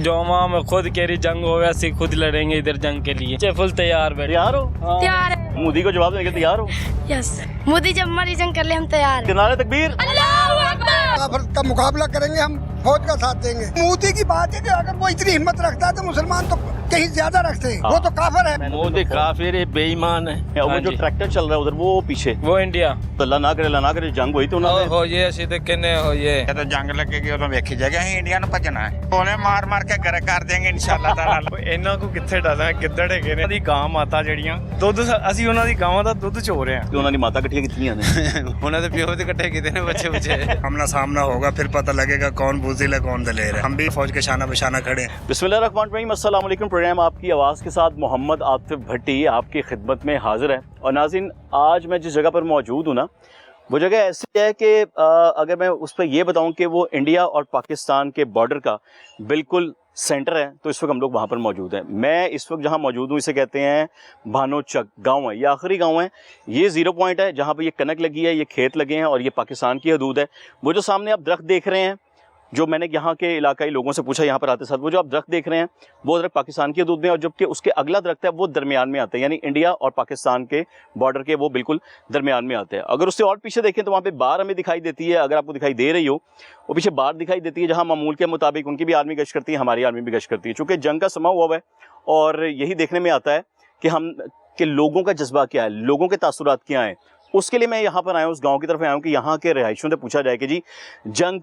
जो हम खुद कह रही जंग हो वैसे खुद लड़ेंगे इधर जंग के लिए। फुल तैयार बैठे। तैयार हो? तैयार है। मोदी को जवाब देने के तैयार हो? यस, मोदी जब मर्जी जंग कर ले हम तैयार हैं। नारे तकबीर। अल्लाहू अकबर। काफिर का मुकाबला करेंगे, हम फौज का साथ देंगे। मोदी की बात है कि अगर वो इतनी हिम्मत रखता है तो मुसलमान तो कहीं ज्यादा रखते हैं। वो तो काफिर है। मोदी काफिर है, बेईमान है। वो जो ट्रैक्टर चल रहा है उधर वो पीछे वो इंडिया तो अल्लाह ना करे जंग हुई तो उन्होंने हो ये असी तो कहने हो ये तो जंग लगेगी उदों वेखी जाएगी। ਅਸੀਂ ਇੰਡੀਆ ਨੂੰ ਭੱਜਣਾ ਹੈ, ਉਹਨੇ ਮਾਰ ਕੇ ਘਰ ਕਰ ਦੇਂਗੇ ਇਨਸ਼ਾਅੱਲਾ ਤਾਲਾ। ਇਹਨਾਂ ਕੋ ਕਿੱਥੇ ਡਾਲਾ ਗਿੱਦੜ ਹੈਗੇ ਨੇ ਦੀ ਗਾਂ ਮਾਤਾ ਜਿਹੜੀਆਂ ਦੁੱਧ ਅਸੀਂ ਉਹਨਾਂ ਦੀ ਗਾਵਾਂ ਦਾ ਦੁੱਧ ਚੋ ਰਹੇ ਹਾਂ। ਕਿ ਉਹਨਾਂ ਦੀ ਮਾਤਾ ਇਕੱਠੀਆਂ ਕੀਤੀਆਂ ਨੇ ਉਹਨਾਂ ਦੇ ਪਿਓ ਦੇ ਇਕੱਠੇ ਕੀਤੇ ਨੇ ਬੱਚੇ आमना सामना होगा, फिर पता लगेगा कौन बुज़दिल है कौन दलेर है। हम भी फौज के शाना बशाना खड़े हैं। बिस्मिल्लाहिर्रहमानिर्रहीम, अस्सलाम वालेकुम। प्रोग्राम आपकी आवाज़ के साथ मोहम्मद आतिफ भट्टी आपकी खिदमत में हाजिर है। और नाज़रीन, आज मैं जिस जगह पर मौजूद हूँ ना, वो जगह ऐसी है कि अगर मैं उस पर यह बताऊं कि वो इंडिया और पाकिस्तान के बॉर्डर का बिल्कुल सेंटर है, तो इस वक्त हम लोग वहाँ पर मौजूद हैं। मैं इस वक्त जहाँ मौजूद हूँ इसे कहते हैं भानोचक गांव है। ये आखिरी गांव है, ये 0 पॉइंट है जहाँ पर ये कनक लगी है, ये खेत लगे हैं और ये पाकिस्तान की हदूद है। वो जो सामने आप दरख्त देख रहे हैं, जो मैंने यहाँ के इलाकाई लोगों से पूछा यहाँ पर आते साथ, वो जो आप दरख्त देख रहे हैं वो दरख्त पाकिस्तान की हदूद में, और जबकि उसके अगला दरख्त है वो दरमियान में आता है, यानी इंडिया और पाकिस्तान के बॉर्डर के वो बिल्कुल दरमियान में आते हैं। अगर उससे और पीछे देखें तो वहाँ पे बार हमें दिखाई देती है, अगर आपको दिखाई दे रही हो वो पीछे बार दिखाई देती है, जहाँ मामूल के मुताबिक उनकी भी आर्मी गश्त करती है, हमारी आर्मी भी गश्त करती है। चूँकि जंग का समा हुआ है और यही देखने में आता है कि लोगों का जज्बा क्या है, लोगों के तासुरात क्या हैं। उसके लिए मैं यहाँ पर आया हूँ, उस गांव की तरफ आया हूँ कि यहाँ के रहायशियों से पूछा जाए कि जी जंग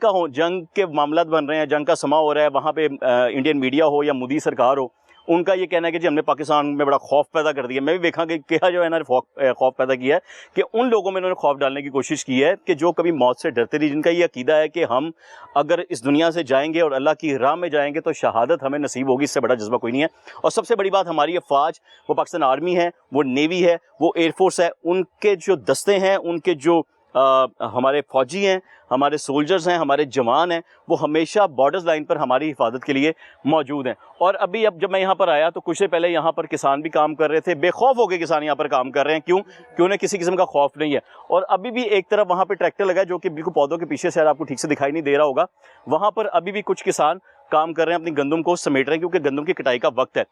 के मामला बन रहे हैं, जंग का समा हो रहा है, वहाँ पे इंडियन मीडिया हो या मोदी सरकार हो, उनका ये कहना है कि जी हमने पाकिस्तान में बड़ा खौफ पैदा कर दिया। मैं भी देखा कि क्या जो है ना खौफ पैदा किया है कि उन लोगों में इन्होंने खौफ डालने की कोशिश की है कि जो कभी मौत से डरते नहीं, जिनका ये अकीदा है कि हम अगर इस दुनिया से जाएंगे और अल्लाह की राह में जाएंगे तो शहादत हमें नसीब होगी, इससे बड़ा जज्बा कोई नहीं है। और सबसे बड़ी बात, हमारी अफवाज, वो पाकिस्तान आर्मी है, वो नेवी है, वो एयरफोर्स है, उनके जो दस्ते हैं, उनके जो हमारे फौजी हैं, हमारे सोल्जर्स हैं, हमारे जवान हैं, वो हमेशा बॉर्डर्स लाइन पर हमारी हिफाजत के लिए मौजूद हैं। और अभी अब जब मैं यहाँ पर आया तो कुछ देर पहले यहाँ पर किसान भी काम कर रहे थे, बेखौफ होकर किसान यहाँ पर काम कर रहे हैं। क्यों? कि उन्हें किसी किस्म का खौफ नहीं है। और अभी भी एक तरफ वहाँ पर ट्रैक्टर लगा है जो कि बिल्कुल पौधों के पीछे, शायद आपको ठीक से दिखाई नहीं दे रहा होगा, वहाँ पर अभी भी कुछ किसान काम कर रहे हैं, अपनी गंदम को समेट रहे हैं, क्योंकि गंदम की कटाई का वक्त है।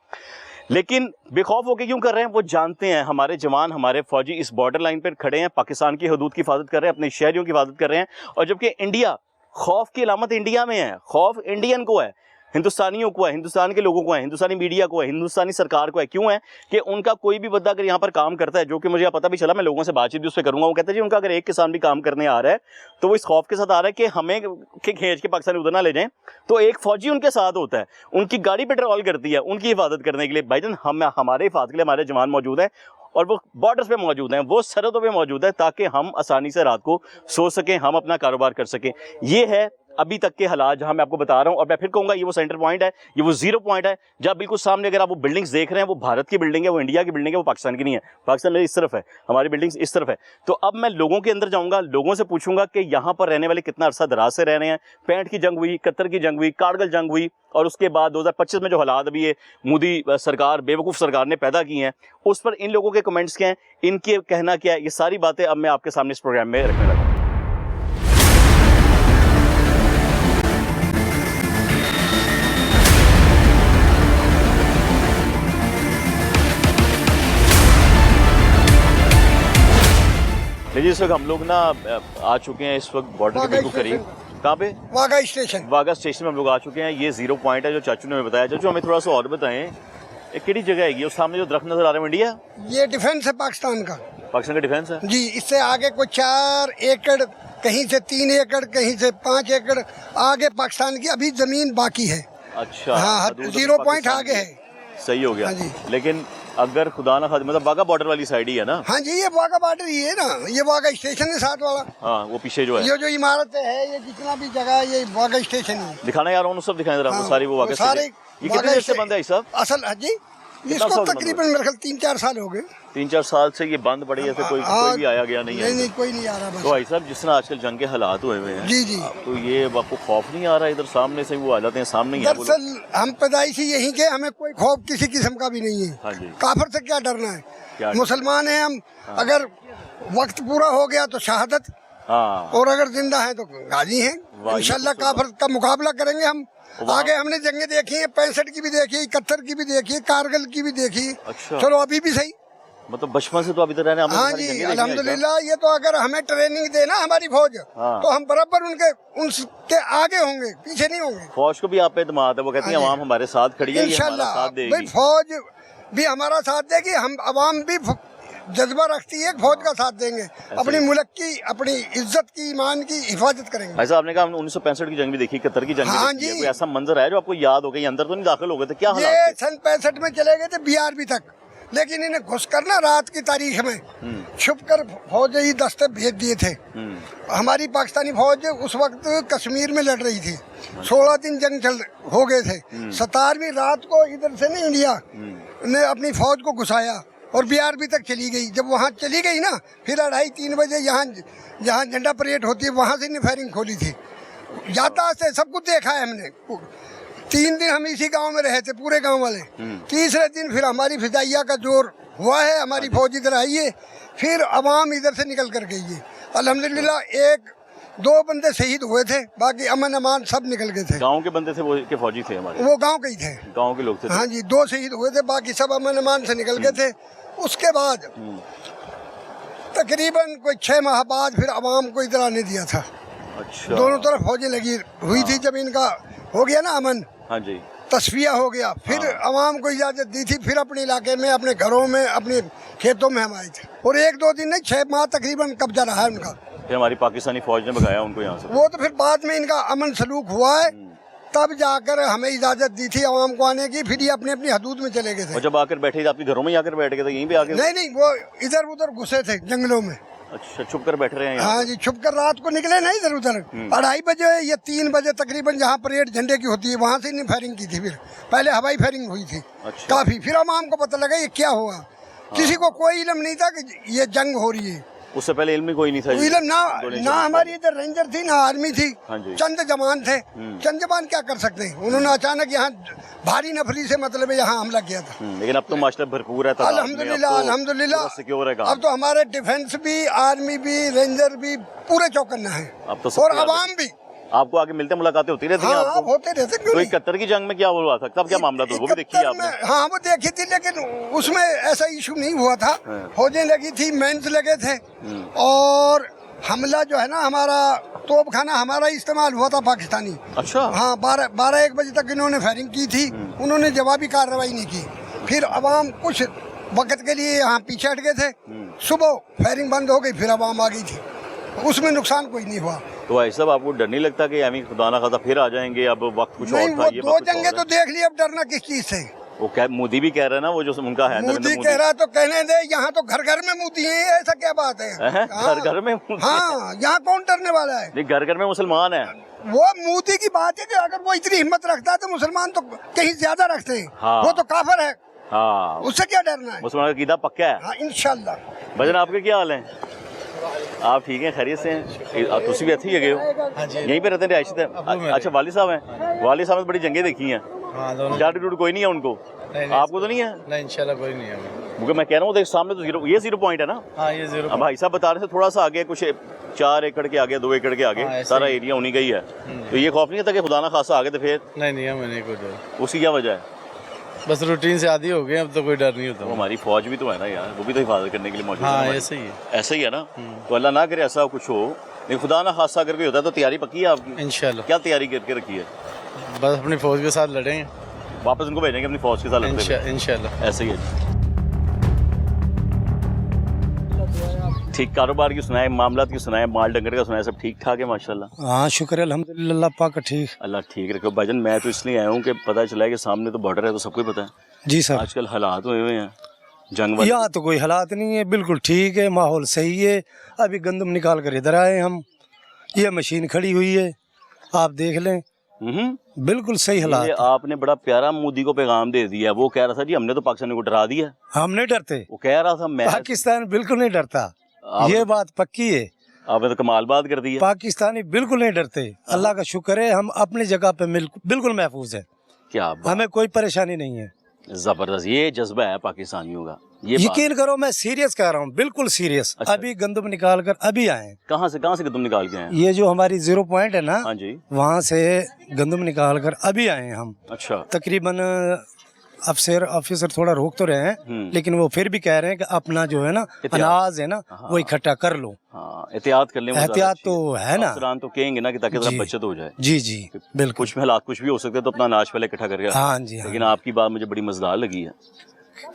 लेकिन बेखौफ होकर क्यों कर रहे हैं? वो जानते हैं हमारे जवान, हमारे फौजी इस बॉर्डर लाइन पर खड़े हैं, पाकिस्तान की हदूद की हिफाजत कर रहे हैं, अपने शहरियों की हिफाजत कर रहे हैं। और जबकि इंडिया, खौफ की अलामत इंडिया में है, खौफ इंडियन को है, हिंदुस्तानियों को है, हिंदुस्तान के लोगों को है, हिंदुस्तानी मीडिया को है, हिंदुस्तानी सरकार को है। क्यों है? कि उनका कोई भी बंदा अगर यहाँ पर काम करता है, जो कि मुझे पता भी चला, मैं लोगों से बातचीत भी उस पर करूँगा, वो कहते हैं जी उनका अगर एक किसान भी काम करने आ रहा है तो वो इस खौफ के साथ आ रहा है कि हमें खींच के पाकिस्तान उधर ना ले जाएं, तो एक फौजी उनके साथ होता है, उनकी गाड़ी पेट्रोल करती है उनकी हिफाजत करने के लिए। भाईजान, हमारे हिफाजत के लिए हमारे जवान मौजूद हैं और वो बॉर्डर्स पे मौजूद हैं, वो सरहदों पे मौजूद है, ताकि हम आसानी से रात को सो सकें, हम अपना कारोबार कर सकें। ये है अभी तक के हालात जहां मैं आपको बता रहा हूं। और मैं फिर कहूंगा, ये वो सेंटर पॉइंट है, ये वो 0 पॉइंट है, जहां बिल्कुल सामने अगर आप वो बिल्डिंग्स देख रहे हैं, वो भारत की बिल्डिंग है, वो इंडिया की बिल्डिंग है, वो पाकिस्तान की नहीं है। पाकिस्तान मेरी इस तरफ है, हमारी बिल्डिंग्स इस तरफ है। तो अब मैं लोगों के अंदर जाऊंगा, लोगों से पूछूंगा कि यहाँ पर रहने वाले कितना अरसा दराज से रह रहे हैं। 65 की जंग हुई, 71 की जंग हुई, कारगिल जंग हुई, और उसके बाद 2025 में जो हालात अभी ये मोदी सरकार, बेवकूफ़ सरकार ने पैदा की हैं, उस पर इन लोगों के कमेंट्स क्या हैं, इनके कहना क्या है, ये सारी बातें अब मैं आपके सामने इस प्रोग्राम में रखने लगा। जी, इस वक्त हम लोग ना आ चुके हैं, इस वक्त बॉर्डर के बिल्कुल करीब। कहाँ पे? वाघा स्टेशन। वाघा स्टेशन में हम लोग आ चुके हैं। ये 0 पॉइंट है जो चाचू ने हमें बताया। चाचू, हमें थोड़ा सा और बताएं, एक किहड़ी जगह है? उस सामने जो दरख्त नजर आ रहा है इंडिया, ये डिफेंस है पाकिस्तान का। पाकिस्तान का डिफेंस है जी। इससे आगे कुछ 4 एकड़, कहीं से 3 एकड़, कहीं से 5 एकड़ आगे पाकिस्तान की अभी जमीन बाकी है। अच्छा। हाँ, 0 पॉइंट आगे है। सही हो गया। हाँ जी। लेकिन अगर खुदा ना खाते, मतलब वाघा बॉर्डर वाली साइड ही है ना? हाँ जी, ये वाघा बॉर्डर ही है ना, ये वाघा स्टेशन है साथ वाला। हाँ, वो पीछे जो है, ये जो इमारत है, ये जितना भी जगह है, ये वाघा स्टेशन है। दिखाना यार, उन सब दिखाएं जरा। हाँ, वो सारी वो वाघा सारे स्टेशन। ये कितने देर से बंद है साहब? असल जी, इसको तकरीबन मेरे ख्याल 3-4 साल हो गए। 3-4 साल से ये बंद पड़ी है, कोई भी आया गया नहीं है? नहीं, कोई नहीं आ रहा बस। तो भाई साहब, जिस तरह आजकल जंग के हालात हुए हुए हैं, जी जी, तो ये आपको खौफ नहीं आ रहा? इधर सामने से वो आ जाते हैं, सामने ही है। दरअसल हम पैदाइशी यहीं के, हमें कोई खौफ किसी किस्म का भी नहीं है। हाँ जी। काफिर से क्या डरना है, मुसलमान हैं हम। हाँ। अगर वक्त पूरा हो गया तो शहादत, हाँ, और अगर जिंदा है तो गाजी हैं। इंशाल्लाह काफिर का मुकाबला करेंगे हम, आगे हमने जंगें देखी है, 65 की भी देखी, 71 की भी देखी, कारगिल की भी देखी। अच्छा। चलो अभी भी सही। मतलब बचपन से तो अभी तक रहने हमने हाँ सारी जी, जंगें देखी हैं अल्हम्दुलिल्लाह। ये तो अगर हमें ट्रेनिंग देना हमारी फौज, हाँ। तो हम बराबर उनके आगे होंगे, पीछे नहीं होंगे। फौज को भी आप पे एतमाद है, वो कहती है हाँ जी। अवाम हमारे साथ खड़ी है, ये हमारा इंशाल्लाह साथ भाई, देगी। फौज भी हमारा साथ देगी, हम अवाम भी जज्बा रखती है, फौज का साथ देंगे, अपनी मुल्क की, अपनी इज्जत की, ईमान की हिफाजत करेंगे। भाई साहब, आपने कहा हमने 1965 की जंग भी देखी, 71 की जंग भी हाँ देखी है। जी। कोई ऐसा मंजर है जो आपको याद हो गई? अंदर तो नहीं दाखिल हो गए थे, क्या ये हालात थे? सन 65 में चले गए थे BRB तक, लेकिन इन्हें घुस कर ना रात की तारीख में छुप कर फौजी दस्ते भेज दिए थे। हमारी पाकिस्तानी फौज उस वक्त कश्मीर में लड़ रही थी, 16 दिन जंग हो गए थे। 17वीं रात को इधर से ना इंडिया ने अपनी फौज को घुसाया और BRB तक चली गई। जब वहाँ चली गई ना, फिर 2:30-3 बजे यहाँ जहाँ झंडा परेड होती है वहाँ से फायरिंग खोली थी। याददाश्त से सब कुछ देखा है हमने। 3 दिन हम इसी गांव में रहे थे, पूरे गांव वाले। तीसरे दिन फिर हमारी फिजाइया का जोर हुआ है, हमारी फौज इधर आई है, फिर अवाम इधर से निकल कर गई है। अल्हम्दुलिल्लाह 1-2 बंदे शहीद हुए थे, बाकी अमन अमान सब निकल गए थे। गांव के बंदे थे वो के फौजी थे हमारे? वो गांव के ही थे, गांव के लोग थे। हाँ जी, 2 शहीद हुए थे, बाकी सब अमन अमान से निकल गए थे। उसके बाद तकरीबन कोई 6 माह बाद फिर अवाम को इधर आने दिया था। अच्छा। दोनों तरफ फौजें लगी हुई थी। जब इनका हो गया ना अमन, हाँ जी, तस्फिया हो गया, फिर अवाम को इजाज़त दी थी, फिर अपने इलाके में, अपने घरों में, अपने खेतों में हम आए थे। और 1-2 दिन नहीं, 6 माह तकरीबन कब्जा रहा है उनका। फिर हमारी पाकिस्तानी फौज ने भगाया उनको यहाँ से। वो तो फिर बाद में इनका अमन सलूक हुआ है, तब जाकर हमें इजाज़त दी थी अवाम को आने की। फिर ये अपनी अपनी हदूद में चले गए थे। और जब आकर बैठे थे आपके घरों में ही आकर बैठ गए थे, यहीं पे आके? नहीं, वो इधर उधर घुसे थे जंगलों में। अच्छा, छुप कर बैठ रहे हैं यहाँ? हाँ जी, छुप कर रात को निकले नहीं इधर उधर। 2:30 बजे या 3 बजे तकरीबन जहाँ परेड झंडे की होती है वहाँ से इन्हें फायरिंग की थी। फिर पहले हवाई फायरिंग हुई थी। अच्छा। काफी, फिर अवाम को पता लगा ये क्या हुआ। किसी को कोई इल्म नहीं था कि ये जंग हो रही है। उससे पहले इल्म कोई नहीं था? इल्म ना हमारी इधर रेंजर थी, ना आर्मी थी। हाँ जी। चंद जवान थे। चंद जवान क्या कर सकते हैं? उन्होंने अचानक यहाँ भारी नफरी से मतलब यहाँ हमला किया था। लेकिन अब तो माशा भरपूर है। अल्हम्दुलिल्लाह सिक्योर है। अब तो हमारे डिफेंस भी, आर्मी भी, रेंजर भी पूरे चौकन्ना है। अब तो और अवाम भी। आपको आगे मिलते मुलाकातें होती रहती हैं? हाँ, आपको होते रहते। तो 71 की जंग में क्या हुआ था, तब क्या मामला था, वो भी देखी आपने? हाँ, वो देखी थी, लेकिन उसमें ऐसा इशू नहीं हुआ था। फौजें लगी थी, मेंस लगे थे, और हमला जो है ना हमारा तोपखाना हमारा इस्तेमाल हुआ था पाकिस्तानी। अच्छा। हाँ, 12-1 बजे तक इन्होंने फायरिंग की थी। उन्होंने जवाबी कार्रवाई नहीं की। फिर अवाम कुछ वक्त के लिए यहाँ पीछे हट गए थे। सुबह फायरिंग बंद हो गई, फिर अवाम आ गई थी। उसमें नुकसान कोई नहीं हुआ। तो भाई साहब, आपको डर नहीं लगता कि हमें खुदा ना खासा फिर आ जाएंगे? अब वक्त कुछ नहीं, और था, वो ये 2 वक्त जंगे तो देख ली, अब डरना किस चीज से? वो क्या मोदी भी कह रहा है ना, वो जो उनका है मोदी कह रहा है तो कहने दे। यहाँ तो घर घर में मोदी है, ऐसा क्या बात है? घर घर में मोदी? हाँ, यहाँ कौन डरने वाला है? नहीं, घर घर में मुसलमान है। वो मोदी की बात है कि अगर वो इतनी हिम्मत रखता है तो मुसलमान तो कहीं ज्यादा रखते हैं। हाँ। वो तो काफिर है। हाँ, उससे क्या डरना है? मुसलमान का कीदा पक्का है। हाँ, इंशाल्लाह। भजन, आपके क्या हाल है? आप ठीक हैं, खैरियत से हैं? तुसी भी अच्छी जगह हो? यहीं पे रहते हैं रिहायशी थे? अच्छा, वालिद साहब हैं? वालिद साहब ने बड़ी जंगें देखी हैं। डर डूड कोई नहीं है उनको? आपको तो नहीं है? नहीं, इंशाल्लाह कोई नहीं है। क्योंकि मैं कह रहा हूँ, देख सामने तो ये 0 पॉइंट है ना। हाँ, ये 0। अब भाई साहब बता रहे थे थोड़ा सा आगे, कुछ 4 एकड़ के आगे, 2 एकड़ के आगे सारा एरिया उन्हीं का ही है। तो ये खौफ नहीं होता कि खुदा ना खासा आगे तो फिर? नहीं, हमें नहीं कोई डर। उसकी क्या वजह है? बस रूटीन से आदी हो गए, अब तो कोई डर नहीं होता। वो हमारी फौज भी तो है ना यार, वो भी तो हिफाजत करने के लिए मौजूद है। हाँ, ऐसे ही है। ऐसा ही है ना। तो अल्लाह ना करे ऐसा कुछ हो, लेकिन खुदा ना खासा अगर कोई होता है तो तैयारी पक्की है आपकी? इंशाल्लाह। क्या तैयारी करके रखी है? बस अपनी फौज के साथ लड़ेंगे, वापस उनको भेजेंगे अपनी फौज के साथ लड़ते हुए। इंशाल्लाह। ऐसे ही है। ठीक, कारोबार की सुनाए, मामलात की सुनाए, माल डंगर का सुनाए, सब ठीक ठाक है माशाल्लाह? हाँ, शुक्र है अल्हम्दुलिल्लाह, पाक ठीक। अल्लाह ठीक रखे। भाईजान, मैं तो इसलिए आया हूँ कि पता चला है कि सामने तो बॉर्डर है, तो सबको ही पता है जी सर। आजकल हालात हुए हुए हैं जंग वाले। यहाँ तो कोई हालात नहीं है, बिल्कुल ठीक है, माहौल सही है। अभी गंदम निकाल कर इधर आए हम, ये मशीन खड़ी हुई है, आप देख लें, बिल्कुल सही हालात। आपने बड़ा प्यारा मोदी को पैगाम दे दिया। वो कह रहा था जी हमने तो पाकिस्तान को डरा दिया। हम नहीं डरते। वो कह रहा था मैं पाकिस्तान बिल्कुल नहीं डरता, ये बात पक्की है। आपने तो कमाल बात कर दी है। पाकिस्तानी बिल्कुल नहीं डरते, अल्लाह का शुक्र है, हम अपनी जगह पे बिल्कुल महफूज है। क्या बात? हमें कोई परेशानी नहीं है। जबरदस्त, ये जज्बा है पाकिस्तानियों का। ये यकीन करो मैं सीरियस कह रहा हूँ, बिल्कुल सीरियस। अच्छा। अभी गंदम निकाल कर अभी आए। कहाँ से गंदम निकाल के आए हैं? ये जो हमारी 0 पॉइंट है ना, हाँ जी। वहाँ से गंदम निकाल कर अभी आए हैं हम। अच्छा। तकरीबन ऑफिसर थोड़ा रोक तो रहे हैं, लेकिन वो फिर भी कह रहे हैं कि अपना जो है ना अनाज है ना वो इकट्ठा कर लो। हाँ, एहतियात कर लें। एहतियात तो है ना, अफसरान तो कहेंगे ना कि ताकि जरा बचत हो जाए। जी जी बिल्कुल। कुछ में हालात कुछ भी हो सकते हैं, तो अपना अनाज पहले इकट्ठा करके। हाँ जी हाँ। लेकिन आपकी बात मुझे बड़ी मजेदार लगी है।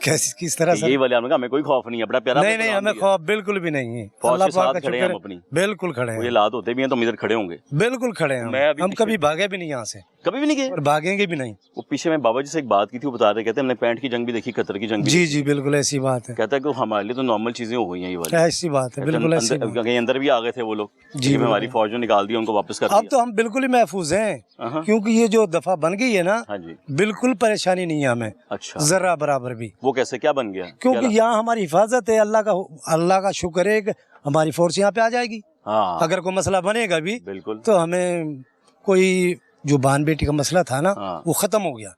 कैसी किस तरह से? यही वाले आपने कहा हमें कोई खौफ नहीं है, बड़ा प्यारा। नहीं हमें खौफ बिल्कुल भी नहीं है। फौज अल्लाह के साथ पाक का खड़े हैं हम शुक्र अपनी। है, बिल्कुल खड़े कोई हैं। हालात होते भी हैं तो हम इधर खड़े होंगे। बिल्कुल खड़े हैं मैं अभी हम कभी भागे भी नहीं यहाँ से, कभी भी नहीं गए और भागेंगे भी नहीं। वो पीछे मैं बाबा जी से एक बात की थी, वो बता रहे, कहते हमने 65 की जंग भी देखी, कतर की जंग भी जी देखी। जी बिल्कुल ऐसी बात है। कहता है कि हमारे लिए तो नॉर्मल चीजें हो गई हैं ये वाली। ऐसी बात है, बिल्कुल ऐसी बात। कहीं अंदर भी आ गए थे वो लोग जी, हमारी फौज ने निकाल दिया, उनको वापस कर अब दिया। तो हम बिल्कुल ही महफूज हैं, हाँ। क्योंकि ये जो दफा बन गई है ना, हाँ जी। बिल्कुल परेशानी नहीं है हमें, अच्छा। जरा बराबर भी। वो कैसे, क्या बन गया? क्योंकि यहाँ हमारी हिफाजत है, अल्लाह का शुक्र है कि हमारी फोर्स यहाँ पे आ जाएगी। हाँ अगर कोई मसला बनेगा भी बिल्कुल, तो हमें कोई जो बहन बेटी का मसला था ना, हाँ। वो खत्म हो गया।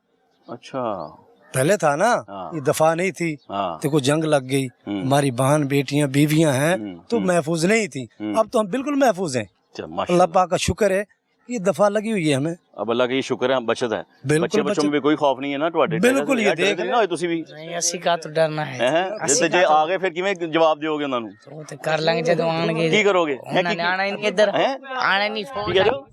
अच्छा। पहले था ना, हाँ। ये दफा नहीं थी, हाँ। देखो जंग लग गई, हमारी बहन बेटियां बीवियां हैं तो महफूज नहीं थी। अब तो हम बिल्कुल महफूज हैं, अच्छा, अल्लाह माशाल्लाह। पाक का शुक्र है, ये दफा लगी हुई है हमें। अब अल्लाह का ये शुक्र है, बचत है। बिल्कुल बच्चों में भी कोई खौफ नहीं है ना ਤੁਹਾਡੇ? बिल्कुल, ये देख ना होए ਤੁਸੀਂ ਵੀ। ਨਹੀਂ ਅਸੀਂ ਕਾ ਤੋਂ ਡਰਨਾ ਹੈ हैं ਜੇ आ गए फिर किवें जवाब ਦਿਓਗੇ ਉਹਨਾਂ ਨੂੰ? ਉਹ ਤੇ ਕਰ ਲਾਂਗੇ ਜਦੋਂ ਆਣਗੇ। ਕੀ ਕਰੋਗੇ? ਉਹਨਾਂ ਨੇ ਆਣਾ ਹੀ ਨਹੀਂ ਇੱਧਰ, हैं ਆਣਾ नहीं ਕੀ फौज कह रहे हो?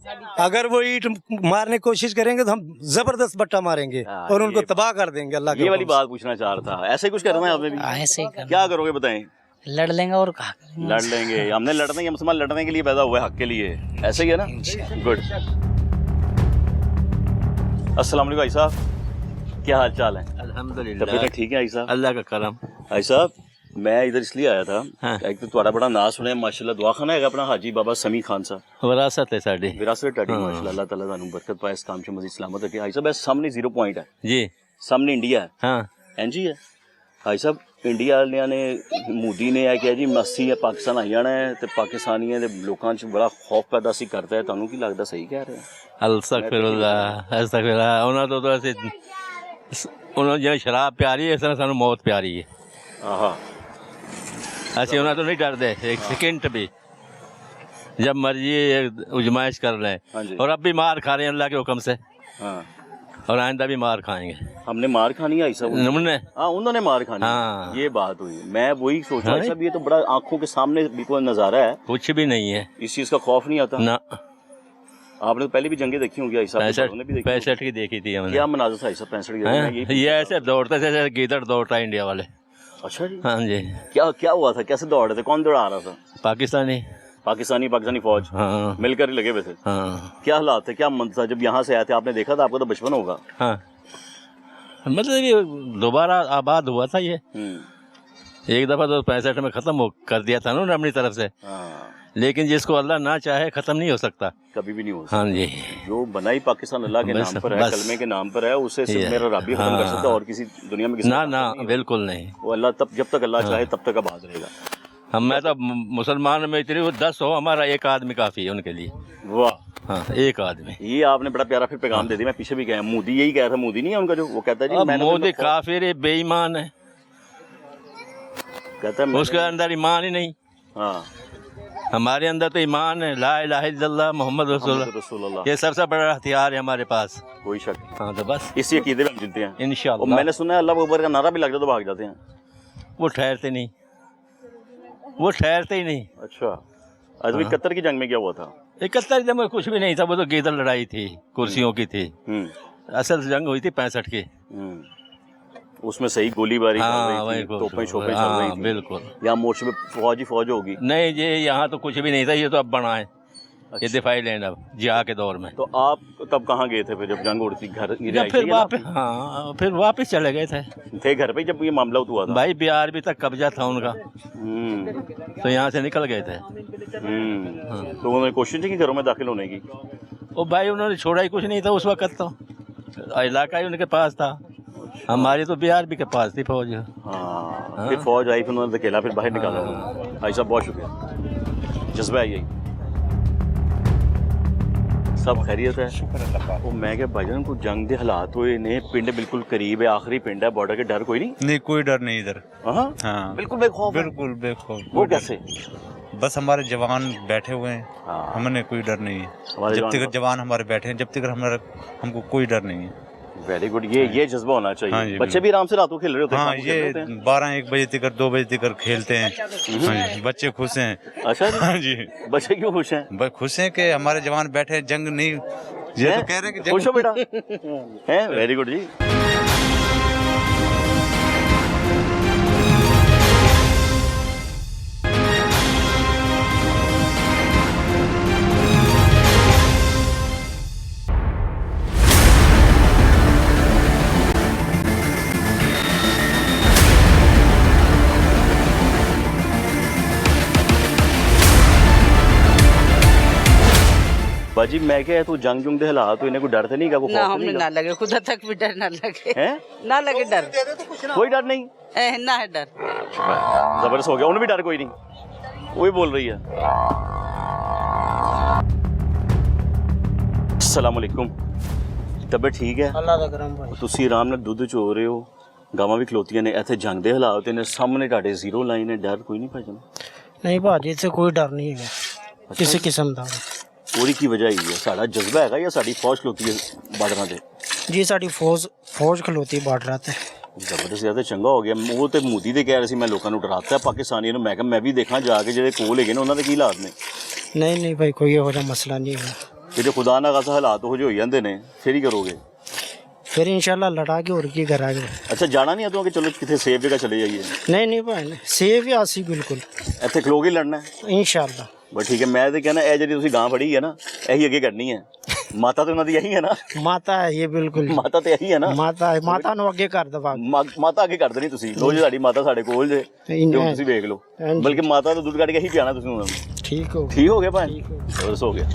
अगर वो ईंट मारने की कोशिश करेंगे तो हम जबरदस्त बट्टा मारेंगे हाँ, और उनको ये- तबाह कर देंगे अल्लाह के ये वाली हुक्म से। बात पूछना चाह रहा था। ऐसे ही कुछ करना है आपने भी? ऐसे ही करना, क्या करोगे बताएं? लड़ लेंगे और कहा करेंगे। लड़ लेंगे, हमने लड़ने के मुसलमान लड़ने के लिए पैदा हुए, हक के लिए। ऐसे ही है ना? गुड। अस्सलाम वालेकुम भाई साहब, क्या हाल चाल है? अल्हम्दुलिल्लाह, तबीयत ठीक है भाई साहब? अल्लाह का करम। भाई साहब मैं इधर इसलिए आया था, हाँ। एक तो तुम्हारा बड़ा नाम सुना है माशाल्लाह, दुआखाना है अपना हाजी बाबा समी खान साहब, विरासत है साड़ी। विरासत टाटी हाँ। माशाल्लाह, अल्लाह ताला तानू बरकत पाए, इस काम से मजीद सलामत रखे। भाई साहब सामने 0 पॉइंट है, जी सामने इंडिया है, हाँ एनजी है। भाई साहब इंडिया वालियां ने, मोदी ने किहा जी मस्सी है पाकिस्तान आई जाना है, तो पाकिस्तानियों के लोगों च बड़ा खौफ पैदा सी करता है। तुहानू की लगता सही कह रहे हैं? अस्तगफिरुल्लाह, ਉਹਨਾਂ ਤੋਂ ਤਾਂ ਅਸੀਂ ਉਹਨਾਂ ਨੂੰ ਜਿਵੇਂ ਸ਼ਰਾਬ ਪਿਆਰੀ ਹੈ, ਇਸ ਤਰ੍ਹਾਂ ਸਾਨੂੰ ਮੌਤ ਪਿਆਰੀ ਹੈ। आहा, ਅਸੀਂ ਉਹਨਾਂ ਤੋਂ ਨਹੀਂ ਡਰਦੇ एक सेकंड भी, जब मर्जी उजमाइश कर हाँ लें। जी। और अब भी मार खा रहे हैं अल्लाह के हुक्म से, हाँ और आइंदा भी मार खाएंगे। हमने मार खानी है भाई साहब? उन्होंने हाँ उन्होंने मार खानी है। हाँ। ये बात हुई, मैं वही सोच रहा हाँ। साहब, ये तो बड़ा आंखों के सामने बिल्कुल नज़ारा है, कुछ भी नहीं है इस चीज़ का खौफ नहीं आता? ना। आपने तो पहले भी जंगे देखी होंगी भाई साहब, ने भी देखी 65 की देखी थी होंगी। हमने। क्या मनाजर था भाई साहब 65 की? हैं? मैं यही ये ऐसे दौड़ते थे जैसे गीदड़ दौड़ता है इंडिया वाले। अच्छा जी, हाँ जी, क्या क्या हुआ था, कैसे दौड़ रहे थे, कौन दौड़ा रहा था? पाकिस्तानी। पाकिस्तानी फौज हाँ मिलकर ही लगे हुए थे। हाँ क्या हालात थे, क्या मन था जब यहाँ से आए थे? आपने देखा था, आपका तो बचपन होगा। हाँ, मतलब ये दोबारा आबाद हुआ था ये। एक दफ़ा तो 65 में ख़त्म हो कर दिया था ना अपनी तरफ से, हाँ, लेकिन जिसको अल्लाह ना चाहे ख़त्म नहीं हो सकता। कभी भी नहीं हो सकता। हाँ जी, जो बना ही पाकिस्तान अल्लाह के बस- नाम पर है, बस। कलमे के नाम पर है, उसे सिर्फ ये- मेरा रब ही खत्म कर हाँ। सकता है, और किसी दुनिया में किसी ना का ना नहीं है। बिल्कुल नहीं। वो अल्लाह तब, जब तक अल्लाह चाहे तब तक आबाद रहेगा। हम मैं तो मुसलमान में इतनी 10 हो, हमारा एक आदमी काफ़ी है उनके लिए। वाह, हाँ, एक आदमी। ये आपने बड़ा प्यारा फिर पैगाम दे दिया। मैं पीछे भी गया, मोदी यही कह रहा था, मोदी नहीं है उनका जो, वो कहता है जी अब मैंने मोदी तो- काफिर है, बेईमान है, कहता है उसके अंदर ईमान ही नहीं। हाँ, हमारे अंदर तो ईमान है, ला इलाहा इल्लल्लाह मोहम्मद रसूलुल्लाह, रसूलुल्लाह, ये सबसे बड़ा हथियार है हमारे पास। कोई शक नहीं। हाँ, तो बस इसी अकीदे में हम जीते हैं। और इंशाअल्लाह। मैंने सुना है अल्लाह अकबर का नारा भी लग जाए तो भाग जाते हैं। वो ठहरते नहीं, वो ठहरते ही नहीं। अच्छा, आज भी कतर की जंग में क्या हुआ था? 71 में कुछ भी नहीं था, वो तो गीदड़ लड़ाई थी, कुर्सियों की थी। असल जंग हुई थी 65 की। उसमें सही गोलीबारी हाँ, चल रही वही थी, कुछ। तोपें शोपें चल हाँ, रही थी। बिल्कुल। यहाँ मोर्चे पे फौज ही फौज होगी। नहीं जी, यहाँ तो कुछ भी नहीं था, ये तो अब बना है। अच्छा। ये दिफाई लैंड अब जिहा के दौर में। तो आप तब कहाँ गए थे फिर जब जंग उड़ती? घर जब फिर वापस, हाँ, फिर वापस चले गए थे घर पे जब ये मामला हुआ था? भाई, बिहार भी तक कब्जा था उनका, तो यहाँ से निकल गए थे। तो उन्होंने कोशिश नहीं की घरों में दाखिल होने की? वो भाई उन्होंने छोड़ा ही कुछ नहीं था उस वक्त, तो इलाका ही उनके पास था। हमारी तो बिहार भी के पास थी फौज। हाँ, फिर फौज आई, फिर उन्होंने धकेला, फिर बाहर निकाला। भाई साहब बहुत शुक्रिया, जज्बा है यही। सब खैरियत है। शुक्र अल्लाह का। ਉਹ ਮੈਂ ਕਿਹਾ ਭਾਈਜਾਨ ਕੋਈ ਜੰਗ ਦੇ ਹਾਲਾਤ ਹੋਏ ਨੇ, ਪਿੰਡ ਬਿਲਕੁਲ ਕਰੀਬ ਹੈ, ਆਖਰੀ ਪਿੰਡ ਹੈ ਬਾਰਡਰ के, डर कोई नहीं? नहीं कोई डर नहीं इधर। हाँ हाँ बिल्कुल बेखौफ है। बिल्कुल बेखौफ। वो कोई डर कैसे? नहीं। बस हमारे जवान बैठे हुए हैं, हाँ। हमने कोई डर नहीं है। हमारे जब जवान तक जवान हमारे बैठे हैं, जब तक हमको कोई डर नहीं है। वेरी गुड, ये जज्बा होना चाहिए। हाँ जी, बच्चे भी आराम से रात को खेल रहे होते हैं, हाँ शाम को खेल रहे ये होते हैं। 12-1 बजे तक 2 बजे तक खेलते हैं। हाँ जी, बच्चे खुश हैं। अच्छा जी? हाँ जी बच्चे क्यों खुश हैं? बस खुश हैं कि हमारे जवान बैठे हैं, जंग नहीं। ये तो कह रहे हैं कि खुश हो जंग बेटा? हैं, वेरी गुड जी। बाजी मैं क्या तू जंग जुंग दे हालात इन्हें कोई डर तो नहीं का, कोई ना खौफ तो हमें नहीं ना का? लगे, खुदा तक भी डर ना लगे। हैं? ना लगे डर, कोई डर नहीं? ना है डर। जबरदस्त हो गया, उन्हें भी डर कोई नहीं, वही बोल रही है। अस्सलाम वालेकुम, तबीयत ठीक है? अल्लाह दा करम भाई। ਤੁਸੀਂ ਆਰਾਮ ਨਾਲ ਦੁੱਧ ਚੋ ਰਹੇ ਹੋ, ਗਾਵਾਂ ਵੀ ਖਲੋਤੀਆਂ ਨੇ, ਇੱਥੇ ਜੰਗ ਦੇ ਹਾਲਾਤ ਨੇ, ਸਾਹਮਣੇ ਤੁਹਾਡੇ ਜ਼ੀਰੋ ਲਾਈਨ ਹੈ, ਡਰ ਕੋਈ ਨਹੀਂ ਭਾਜਨ? नहीं भाजी इत्थे कोई डर नहीं है किसी किस्म दा। ਉਹਦੀ ਕੀ ਵਜ੍ਹਾ ਹੀ ਹੈ? ਸਾਡਾ ਜਜ਼ਬਾ ਹੈਗਾ ਜਾਂ ਸਾਡੀ ਫੌਜ ਖਲੋਤੀ ਹੈ ਬਾਰਡਰਾਂ ਤੇ? जी साडी फौज खलोती बार्डर ते। ਜ਼ਬਰਦਸਤ, ਜ਼ਿਆਦਾ ਚੰਗਾ ਹੋ ਗਿਆ। ਉਹ ਤੇ ਮੋਦੀ ਦੇ ਕਹਿ ਰਹੇ ਸੀ ਮੈਂ ਲੋਕਾਂ ਨੂੰ ਡਰਾਤਾ ਪਾਕਿਸਤਾਨੀਆਂ ਨੂੰ, ਮੈਂ ਕਿਹਾ ਮੈਂ ਵੀ ਦੇਖਾਂ ਜਾ ਕੇ ਜਿਹੜੇ ਕੋਲ ਹੈਗੇ ਨੇ ਉਹਨਾਂ ਦੇ ਕੀ ਹਾਲਾਤ ਨੇ। नहीं भाई कोई ਇਹੋ ਜਿਹਾ ਮਸਲਾ ਨਹੀਂ ਹੈ। ਕਿ ਜੇ ਖੁਦਾ ਨਾ ਖਾਸਾ ਹਾਲਾਤ ਉਹ ਜਿਹੇ ਹੋ ਜਾਂਦੇ ਨੇ ਫਿਰ ਹੀ ਕਰੋਗੇ? फिर इंशाल्लाह लड़ा के और की करांगे। ਅੱਛਾ ਜਾਣਾ ਨਹੀਂ ਆਦੋਂ ਕਿ ਚਲੋ ਕਿਤੇ ਸੇਫ ਜਗ੍ਹਾ ਚਲੇ ਜਾਈਏ? नहीं भाई सेफ ही आसी बिल्कुल ਇੱਥੇ ਖਲੋ ਕੇ ਲੜਨਾ ਹੈ? इंशाल्लाह। ਬਸ ਠੀਕ ਹੈ, ਮੈਂ ਤੇ ਕਹਿੰਦਾ ਇਹ ਜਿਹੜੀ ਤੁਸੀਂ ਗਾਂ ਫੜੀ ਹੈ ਨਾ ਇਹੀ ਅੱਗੇ ਕੱਢਣੀ ਹੈ। ਮਾਤਾ ਤੇ ਉਹਨਾਂ ਦੀ ਇਹੀ ਹੈ ਨਾ? माता है ये बिल्कुल, ਮਾਤਾ ਤੇ ਇਹੀ ਹੈ ਨਾ? माता ਨੂੰ ਅੱਗੇ ਕਰ ਦਵਾ। ਮਾਤਾ ਅੱਗੇ ਕਰ ਦੇਣੀ ਤੁਸੀਂ, ਲੋ ਜੀ ਸਾਡੀ ਮਾਤਾ ਸਾਡੇ ਕੋਲ ਜੇ, ਜੋ ਤੁਸੀਂ ਵੇਖ ਲਓ। ਹਾਂਜੀ। ਬਲਕਿ ਮਾਤਾ ਦਾ ਦੁੱਧ ਕੱਢ ਕੇ ਇਹੀ ਪਿਆਣਾ ਤੁਸੀਂ ਉਹਨਾਂ ਨੂੰ। ठीक हो ठीक हो गया भाई? बस हो गया।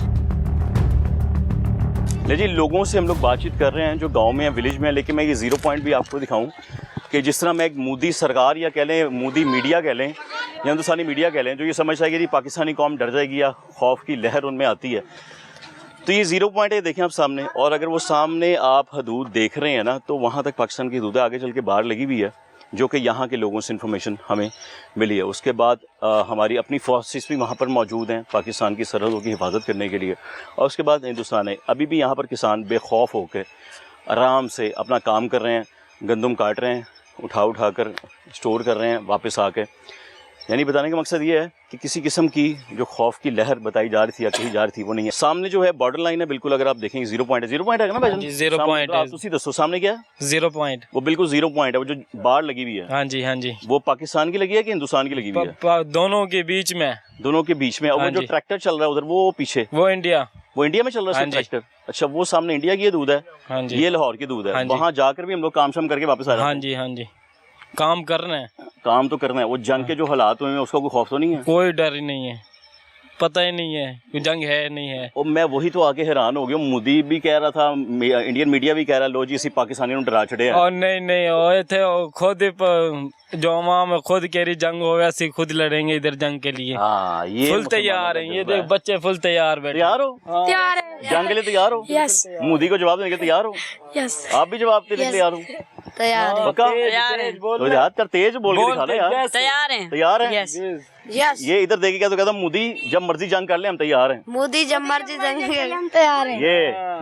ले जी, लोगों से हम लोग बातचीत कर रहे हैं जो गांव में है, विलेज में है, लेकिन मैं ये ज़ीरो पॉइंट भी आपको दिखाऊं कि जिस तरह मैं एक मोदी सरकार या कह लें मोदी मीडिया कह लें या हिंदुस्तानी मीडिया कह लें जो ये समझता है कि पाकिस्तानी कौम डर जाएगी या खौफ की लहर उनमें आती है, तो ये ज़ीरो पॉइंट है, देखें आप सामने। और अगर वो सामने आप हदूद देख रहे हैं ना, तो वहाँ तक पाकिस्तान की हदूद आगे चल के बाहर लगी हुई है, जो कि यहाँ के लोगों से इन्फॉर्मेशन हमें मिली है। उसके बाद हमारी अपनी फोर्सेस भी वहाँ पर मौजूद हैं पाकिस्तान की सरहदों की हिफाजत करने के लिए। और उसके बाद हिंदुस्तान है, अभी भी यहाँ पर किसान बेखौफ होकर आराम से अपना काम कर रहे हैं, गंदम काट रहे हैं, उठा कर स्टोर कर रहे हैं वापस आके। यानी बताने का मकसद ये है कि किसी किस्म की जो खौफ की लहर बताई जा रही थी या कही जा रही थी वो नहीं है। सामने जो है बॉर्डर लाइन है, बिल्कुल अगर आप देखेंगे ज़ीरो पॉइंट है। ज़ीरो पॉइंट है ना भाई? जी, ज़ीरो पॉइंट है। आप उसी दसो सामने क्या है? 0 पॉइंट। वो बिल्कुल ज़ीरो पॉइंट है, वो जो बाढ़ लगी हुई है। हाँ जी हाँ जी, वो पाकिस्तान की लगी है कि हिंदुस्तान की लगी हुई है? दोनों के बीच में। दोनों के बीच में। और हाँ वो जो जी। ट्रैक्टर चल रहा है उधर, वो पीछे वो इंडिया। वो इंडिया में चल रहा है हाँ जी। ट्रैक्टर? अच्छा, वो सामने इंडिया की दूध है, हाँ जी, ये लाहौर की दूध है। हाँ जी। वहाँ जाकर भी हम लोग काम शाम करके वापस आ रहे हाँ जी हाँ जी, काम करना है। काम तो करना है। वो जंग के जो हालात हुए हैं उसका कोई खौफ तो नहीं है? कोई डर ही नहीं है, पता ही नहीं है कि जंग है नहीं है। और मैं वही तो आके हैरान हो गया, मोदी भी कह रहा था, इंडियन मीडिया भी कह रहा, लो जी इसी पाकिस्तानी डरा छड़े और नहीं और थे खुद जो अवाम खुद कह रही जंग हो वैसे खुद लड़ेंगे इधर जंग के लिए। हाँ, ये फुल तैयार है, ये देख बच्चे फुल तैयार बैठे। तैयार हो? तैयार है। जंग के लिए तैयार हो? यस मोदी को जवाब देने के लिए तैयार हो? यस आप भी जवाब देने के लिए तैयार हो? तैयार है। पक्का? तैयार है। तो यार तेज तेज बोल के दिखा ना यार। तैयार हैं। तैयार है? यस। यस ये इधर देखे क्या तो कहता मोदी जब मर्जी जंग कर ले हम तैयार हैं। मोदी जब मर्जी जंग कर ले हम तैयार हैं। ये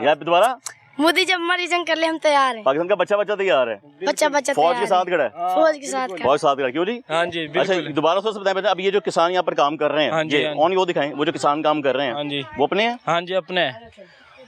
यार दोबारा, मोदी जब मर्जी जंग कर ले हम तैयार हैं। पाकिस्तान का बच्चा तैयार है, बच्चा फौज के साथ खड़ा है। फौज के साथ फौज साथ खड़ा, क्यों जी? हाँ जी अच्छा बिल्कुल। दोबारा से बताएं, अब ये जो किसान यहाँ पर काम कर रहे हाँ हैं, जी, ये हाँ जी। ऑन वो दिखाएं, वो जो किसान काम कर रहे हाँ हैं जी वो अपने हैं? हाँ जी अपने।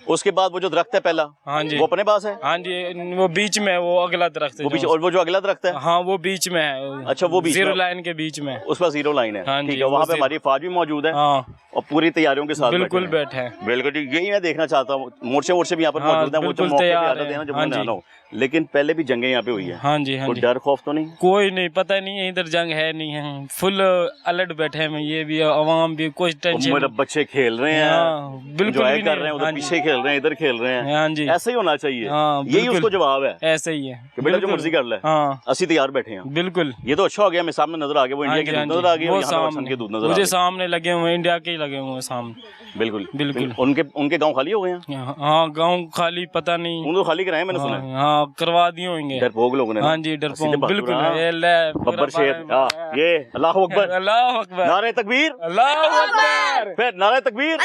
उसके बाद वो जो दरख्त है पहला, हाँ जी वो अपने पास है? हाँ जी, वो बीच में वो अगला दरख्त है वो पीछे, जो- और वो जो अगला दरख्त है हाँ वो बीच में है। अच्छा, वो बीच जीरो में। लाइन के बीच में। उस पर जीरो लाइन है, हाँ ठीक जी, है। वहाँ वो पे जीरो- हमारी फौज भी मौजूद है हाँ और पूरी तैयारियों के साथ बिल्कुल बैठे हैं। बैठे हैं। बिल्कुल ठीक, यही मैं देखना चाहता हूँ। मोर्चे भी यहाँ पर हाँ, मौजूद है, वो जो बिल्कुल मौके पे तैयार आते हैं ना जब हैं। हाँ उन्हें जी। आना हो, लेकिन पहले भी जंगें यहाँ पे हुई है। हाँ जी हाँ कोई जी, डर खौफ तो नहीं? कोई नहीं, पता नहीं है इधर जंग है नहीं है, फुल अलर्ट बैठे हैं। ये भी अवाम भी कुछ टेंशन मतलब बच्चे खेल रहे हैं, हाँ, बिल्कुल एंजॉय भी कर नहीं। रहे हैं, उधर हाँ जी। पीछे खेल खेल रहे हैं, इधर खेल रहे हैं। हाँ जी, ऐसा ही होना चाहिए। हाँ, यही बिल्कुल। उसको जवाब है ऐसे ही है कि बेटा जो मर्जी कर ले, हाँ असि तैयार बैठे हैं। बिल्कुल। ये तो अच्छा हो गया, मैं सामने नजर आ गया, वो हाँ इंडिया जी, के हाँ दूध जी, नजर आ गए, वो यहाँ पे सामने के दूध नजर आ मुझे गए। सामने लगे हुए हैं, इंडिया के ही लगे हुए हैं सामने। बिल्कुल बिल्कुल। उनके गांव खाली हो गए हैं। हाँ गांव खाली पता नहीं, उनको खाली कराए मैंने सुना है। हाँ करवा दिए होंगे। डरपोक लोगों ने ना। हाँ जी असली डरपोक, तो बहादुर, बिल्कुल। हाँ। ये ले, बब्बर शेर, हाँ, ये अल्लाह अकबर, अल्लाह अकबर, नारे तकबीर, अल्लाह अकबर, फिर नारे तकबीर,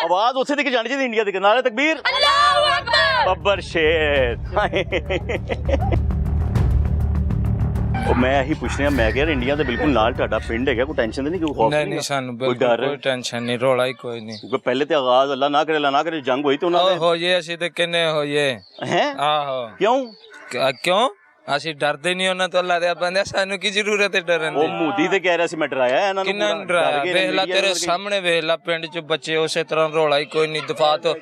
आवाज उसे दिखे जानी चाहिए इंडिया दिखे, नारे तकबीर, बब्बर शेर। ਉਹ ਮੈਂ ਇਹੀ ਪੁੱਛ ਰਿਹਾ, ਮੈਂ ਕਿਹਾ ਇੰਡੀਆ ਦੇ ਬਿਲਕੁਲ ਨਾਲ ਤੁਹਾਡਾ ਪਿੰਡ ਹੈਗਾ, ਕੋਈ ਟੈਨਸ਼ਨ ਤਾਂ ਨਹੀਂ, ਕੋਈ ਖੌਫ नहीं नहीं सानू ਕੋਈ बिल्कुल ਡਰ कोई टेंशन नहीं, रोला ही कोई नहीं। ਕਿਉਂਕਿ ਪਹਿਲੇ ਤੇ ਆਗਾਜ਼ ਅੱਲਾ ਨਾ ਕਰੇ ਜੰਗ ਹੋਈ ਤੇ ਉਹਨਾਂ ओ हो ये ਅਸੀਂ ਤੇ ਕਿੰਨੇ ਹੋ ये ਦੇ ਹੈ ਆਹੋ ਕਿਉਂ ਕਿਉਂ ਅਸੀਂ ਡਰਦੇ ਨਹੀਂ ਉਹਨਾਂ ਤੋਂ, ਅੱਲਾ ਦੇ ਬੰਦੇ, ਸਾਨੂੰ ਕੀ ਜ਼ਰੂਰਤ ਹੈ ਡਰਨ ਉਹ ਦੀ। ਮੋਦੀ ਤੇ ਕਹਿ ਰਿਹਾ ਸੀ ਮੈਂ ਡਰਾਇਆ ਇਹਨਾਂ ਨੂੰ ਕਿੰਨਾ ਪੂਰਾ, ਡਰਾਇਆ, ਡਰ ਗਏ ਨੇ ਵੇਖ ਲਾ media ਤੇਰੇ ਵਰਗੇ। ਸਾਹਮਣੇ, ਵੇਖ ਲਾ ਪਿੰਡ ਚ ਬੱਚੇ ਉਸੇ ਤਰ੍ਹਾਂ, ਰੋਲਾ ਹੀ ਕੋਈ ਨਹੀਂ, ਦਫਾ ਤੋਂ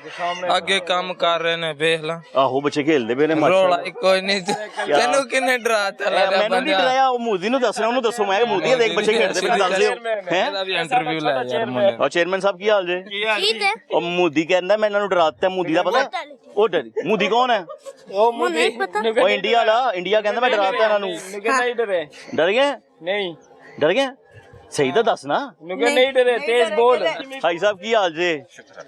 ਅੱਗੇ ਕੰਮ ਕਰ ਰਹੇ ਨੇ, ਵੇਖ ਲਾ ਆਹੋ ਬੱਚੇ ਖੇਲਦੇ ਪਏ ਨੇ ਰੋਲਾ ਮਾਸ਼ਾਅੱਲਾ। ਹੀ ਕੋਈ ਨਹੀਂ। ਤੈਨੂੰ ਕਿੰਨੇ ਡਰਾਤਾ ਅੱਲਾ ਦੇ ਮੈਨੂੰ ਨਹੀਂ ਬੰਦੇ? ਡਰਾਇਆ, ਉਹ ਮੋਦੀ ਨੂੰ ਦੱਸ ਰਿਹਾ, ਉਹਨੂੰ ਦੱਸੋ, ਮੈਂ ਕਿਹਾ ਮੋਦੀ ਦੇਖ ਬੱਚੇ ਖੇਡਦੇ ਪਏ, ਦੱਸ ਦਿਓ ਹੈ। ਇਹਦਾ ਵੀ ਇੰਟਰਵਿਊ ਲੈ ਯਾਰ ਮੁੰਡੇ। ਔਰ ਚੇਅਰਮੈਨ ਸਾਹਿਬ ਕੀ ਹਾਲ ਜੇ? ठीक है। ਉਹ ਮੋਦੀ ਕਹਿੰਦਾ ਮੈਂ ਇਹਨਾਂ ਨੂੰ ਡਰਾਤਾ, ਮੋਦੀ ਦਾ ਪਤਾ? ਉਹ ਡਰ ਮੋਦੀ ਕੌਣ ਹੈ? ਉਹ नहीं पता। ਉਹ ਇੰਡੀਆ ਵਾਲਾ, ਇੰਡੀਆ ਕਹਿੰਦਾ ਮੈਂ ਡਰਾਤਾ ਇਹਨਾਂ ਨੂੰ। नहीं डरे, ਡਰ ਗਏ? नहीं ਡਰ ਗਏ? ਸਹੀ ਤਾਂ ਦੱਸ ਨਾ। नहीं डरे, तेज बोल। ਭਾਈ ਸਾਹਿਬ ਕੀ ਹਾਲ ਜੇ?